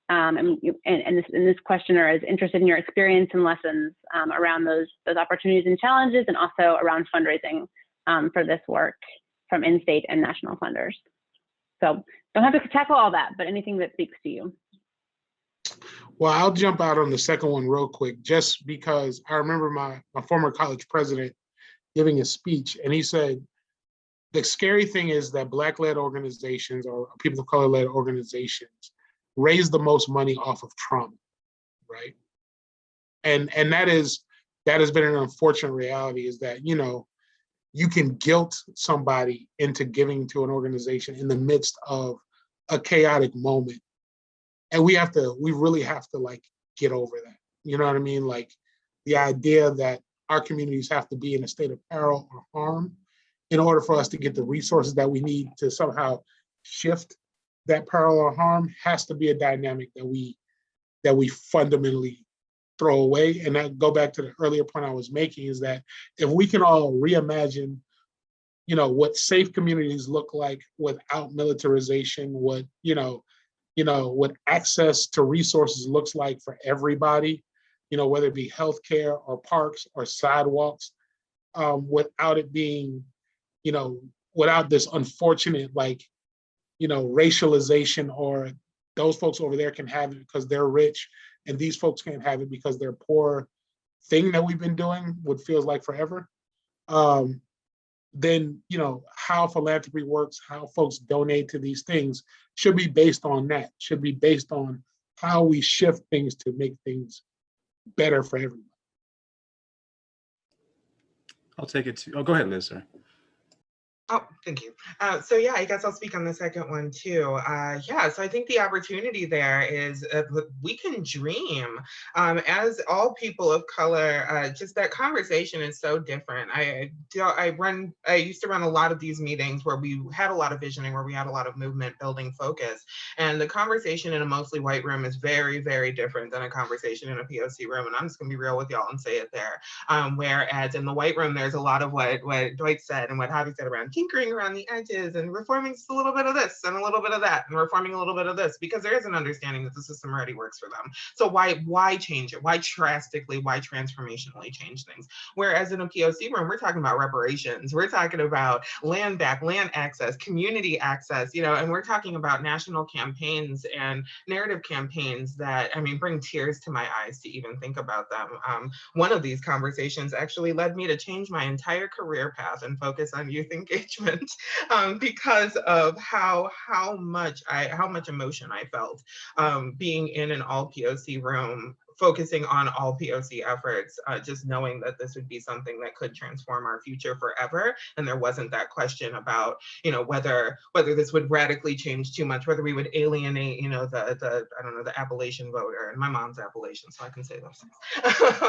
And this questioner is interested in your experience and lessons around those opportunities and challenges, and also around fundraising for this work from in-state and national funders. So don't have to tackle all that, but anything that speaks to you. Well, I'll jump out on the second one real quick, just because I remember my former college president giving a speech, and he said, the scary thing is that Black-led organizations or people of color-led organizations raise the most money off of trauma, right? And that has been an unfortunate reality, is that, you know, you can guilt somebody into giving to an organization in the midst of a chaotic moment. And we really have to like get over that. You know what I mean? Like the idea that our communities have to be in a state of peril or harm in order for us to get the resources that we need to somehow shift that peril or harm has to be a dynamic that we fundamentally throw away. And that go back to the earlier point I was making, is that if we can all reimagine, you know, what safe communities look like without militarization, what access to resources looks like for everybody, you know, whether it be healthcare or parks or sidewalks, without it being, you know, without this unfortunate, like, you know, racialization, or those folks over there can have it because they're rich and these folks can't have it because they're poor, thing that we've been doing, what feels like forever. Then, you know, how philanthropy works, how folks donate to these things should be based on that, should be based on how we shift things to make things better for everyone. I'll take it to, oh, go ahead, Liz, sorry. Oh, thank you. So yeah, I guess I'll speak on the second one too. Yeah, so I think the opportunity there is we can dream as all people of color. Just that conversation is so different. I used to run a lot of these meetings where we had a lot of visioning, where we had a lot of movement building focus, and the conversation in a mostly white room is very, very different than a conversation in a POC room. And I'm just gonna be real with y'all and say it there. Whereas in the white room, there's a lot of what Dwight said and what Javi said around tinkering around the edges and reforming just a little bit of this and a little bit of that and reforming a little bit of this, because there is an understanding that the system already works for them. So why change it? Why drastically, why transformationally change things? Whereas in a POC room, we're talking about reparations, we're talking about land back, land access, community access, you know, and we're talking about national campaigns and narrative campaigns that, I mean, bring tears to my eyes to even think about them. One of these conversations actually led me to change my entire career path and focus on youth engagement because of how much emotion I felt being in an all POC room, focusing on all POC efforts, just knowing that this would be something that could transform our future forever. And there wasn't that question about, you know, whether this would radically change too much, whether we would alienate, you know, the I don't know, the Appalachian voter. And my mom's Appalachian, so I can say those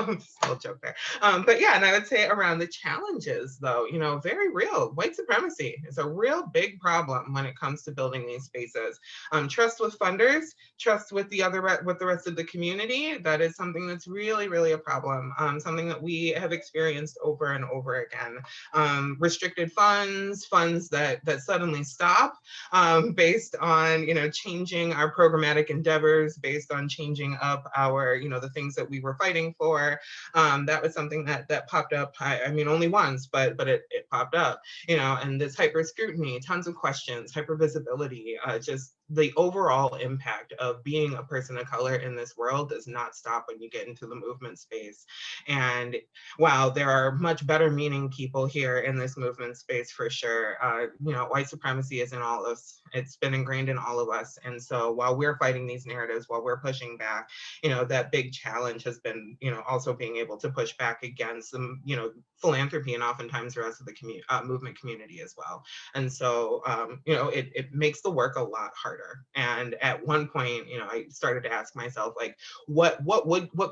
things. Still joke there. But yeah, and I would say around the challenges, though, you know, very real. White supremacy is a real big problem when it comes to building these spaces. Trust with funders, trust with the rest of the community. That is something that's really, really a problem. Something that we have experienced over and over again. Restricted funds that suddenly stop based on, you know, changing our programmatic endeavors, based on changing up our, you know, the things that we were fighting for. That was something that popped up. I mean, only once, but it popped up, you know, and this hyper scrutiny, tons of questions, hyper visibility, just the overall impact of being a person of color in this world does not stop when you get into the movement space. And while there are much better meaning people here in this movement space for sure, you know, white supremacy is in all of us. It's been ingrained in all of us. And so while we're fighting these narratives, while we're pushing back, you know, that big challenge has been, you know, also being able to push back against some, you know, philanthropy and oftentimes the rest of the movement community as well. And so, you know, it makes the work a lot harder. And at one point, you know, I started to ask myself, like, what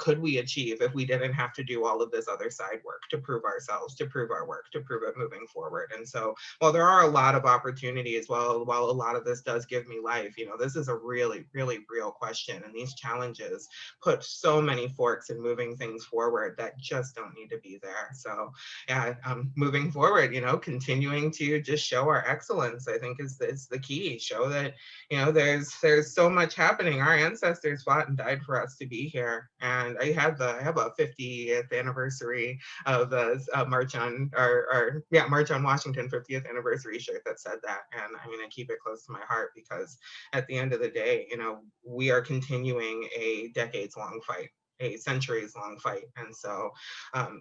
could we achieve if we didn't have to do all of this other side work to prove ourselves, to prove our work, to prove it moving forward? And so while there are a lot of opportunities, while a lot of this does give me life, you know, this is a really, really real question. And these challenges put so many forks in moving things forward that just don't need to be there. So yeah, moving forward, you know, continuing to just show our excellence, I think is the key. Show that, you You know, there's so much happening. Our ancestors fought and died for us to be here. And I have a 50th anniversary of the March on Washington 50th anniversary shirt that said that. And I'm going to keep it close to my heart because at the end of the day, you know, we are continuing a decades-long fight, a centuries-long fight. And so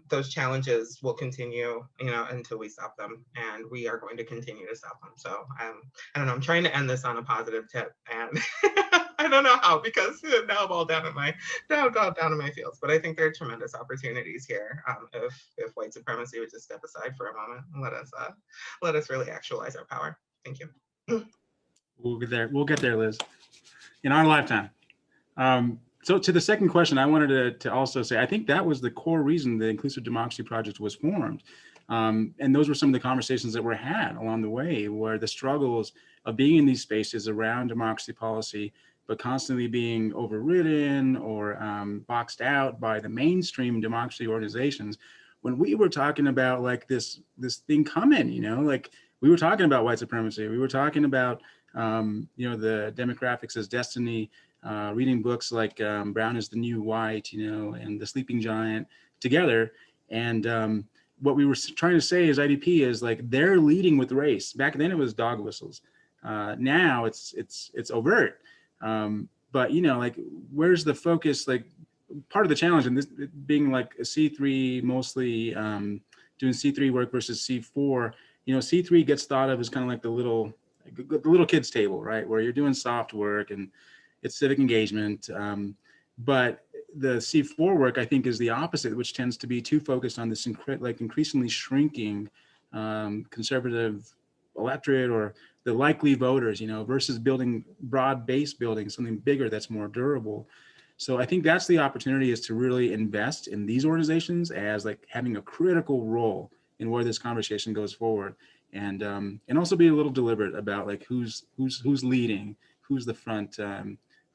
those challenges will continue, you know, until we stop them, and we are going to continue to stop them. So I don't know, I'm trying to end this on a positive tip, and I don't know how, because now I'm all down in my fields, but I think there are tremendous opportunities here if white supremacy would just step aside for a moment and let us really actualize our power. Thank you. We'll get there, Liz, in our lifetime. So to the second question, I wanted to also say, I think that was the core reason the Inclusive Democracy Project was formed. And those were some of the conversations that were had along the way, where the struggles of being in these spaces around democracy policy, but constantly being overridden or boxed out by the mainstream democracy organizations. When we were talking about like this thing coming, you know, like we were talking about white supremacy, we were talking about, you know, the demographics as destiny, reading books like Brown is the New White, you know, and The Sleeping Giant together. And what we were trying to say as IDP is like, they're leading with race. Back then it was dog whistles. Now it's overt. But, you know, like, where's the focus? Like, part of the challenge in this being like a C3, mostly doing C3 work versus C4, you know, C3 gets thought of as kind of like the little kids table, right? Where you're doing soft work and it's civic engagement. But the C4 work, I think, is the opposite, which tends to be too focused on this increasingly shrinking conservative electorate or the likely voters, you know, versus building broad-based building, something bigger that's more durable. So I think that's the opportunity, is to really invest in these organizations as like having a critical role in where this conversation goes forward, and also be a little deliberate about like who's leading, who's the front,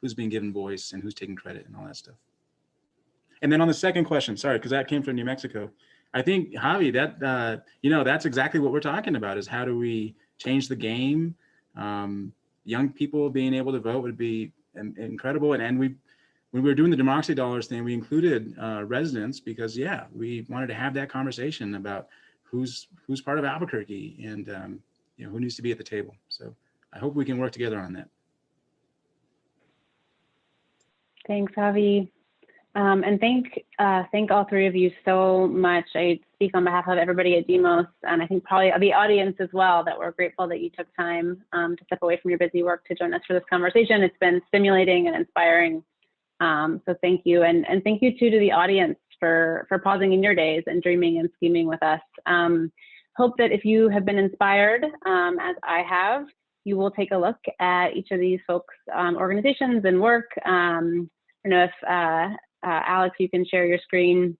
who's being given voice, and who's taking credit and all that stuff. And then on the second question, sorry, because that came from New Mexico, I think, Javi, that you know, that's exactly what we're talking about, is how do we change the game? Young people being able to vote would be incredible. And when we were doing the democracy dollars thing, we included residents, because yeah, we wanted to have that conversation about who's part of Albuquerque, and you know, who needs to be at the table. So I hope we can work together on that. Thanks, Javi. And thank all three of you so much. I speak on behalf of everybody at Demos, and I think probably the audience as well, that we're grateful that you took time to step away from your busy work to join us for this conversation. It's been stimulating and inspiring. So thank you. And thank you too to the audience for pausing in your days and dreaming and scheming with us. Hope that if you have been inspired, as I have, you will take a look at each of these folks' organizations and work. I don't know if Alex, you can share your screen.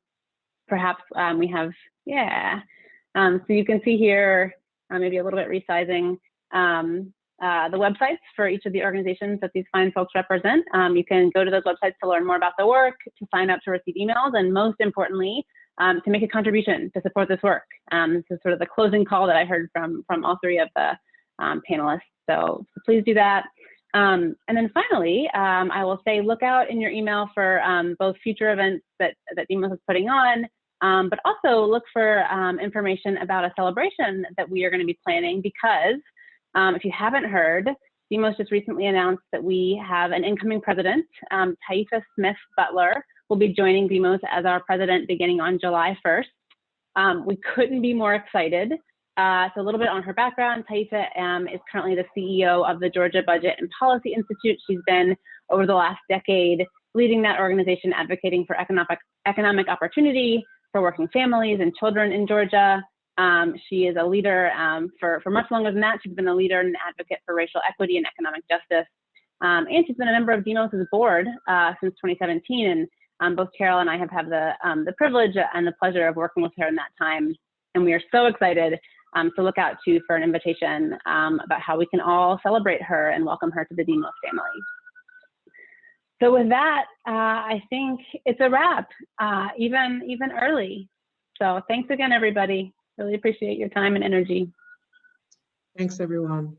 Perhaps we have, yeah. So you can see here, maybe a little bit resizing, the websites for each of the organizations that these fine folks represent. You can go to those websites to learn more about the work, to sign up to receive emails, and most importantly, to make a contribution to support this work. This is sort of the closing call that I heard from all three of the panelists. So please do that. And then finally, I will say, look out in your email for both future events that Demos is putting on, but also look for information about a celebration that we are going to be planning, because if you haven't heard, Demos just recently announced that we have an incoming president. Taifa Smith Butler will be joining Demos as our president beginning on July 1st. We couldn't be more excited. So a little bit on her background. Taifa is currently the CEO of the Georgia Budget and Policy Institute. She's been, over the last decade, leading that organization, advocating for economic opportunity for working families and children in Georgia. She is a leader for much longer than that. She's been a leader and an advocate for racial equity and economic justice. And she's been a member of Demos' board since 2017. And both Carol and I have had the privilege and the pleasure of working with her in that time. And we are so excited to look out to for an invitation about how we can all celebrate her and welcome her to the Demos family. So with that, I think it's a wrap, even early. So thanks again, everybody. Really appreciate your time and energy. Thanks, everyone.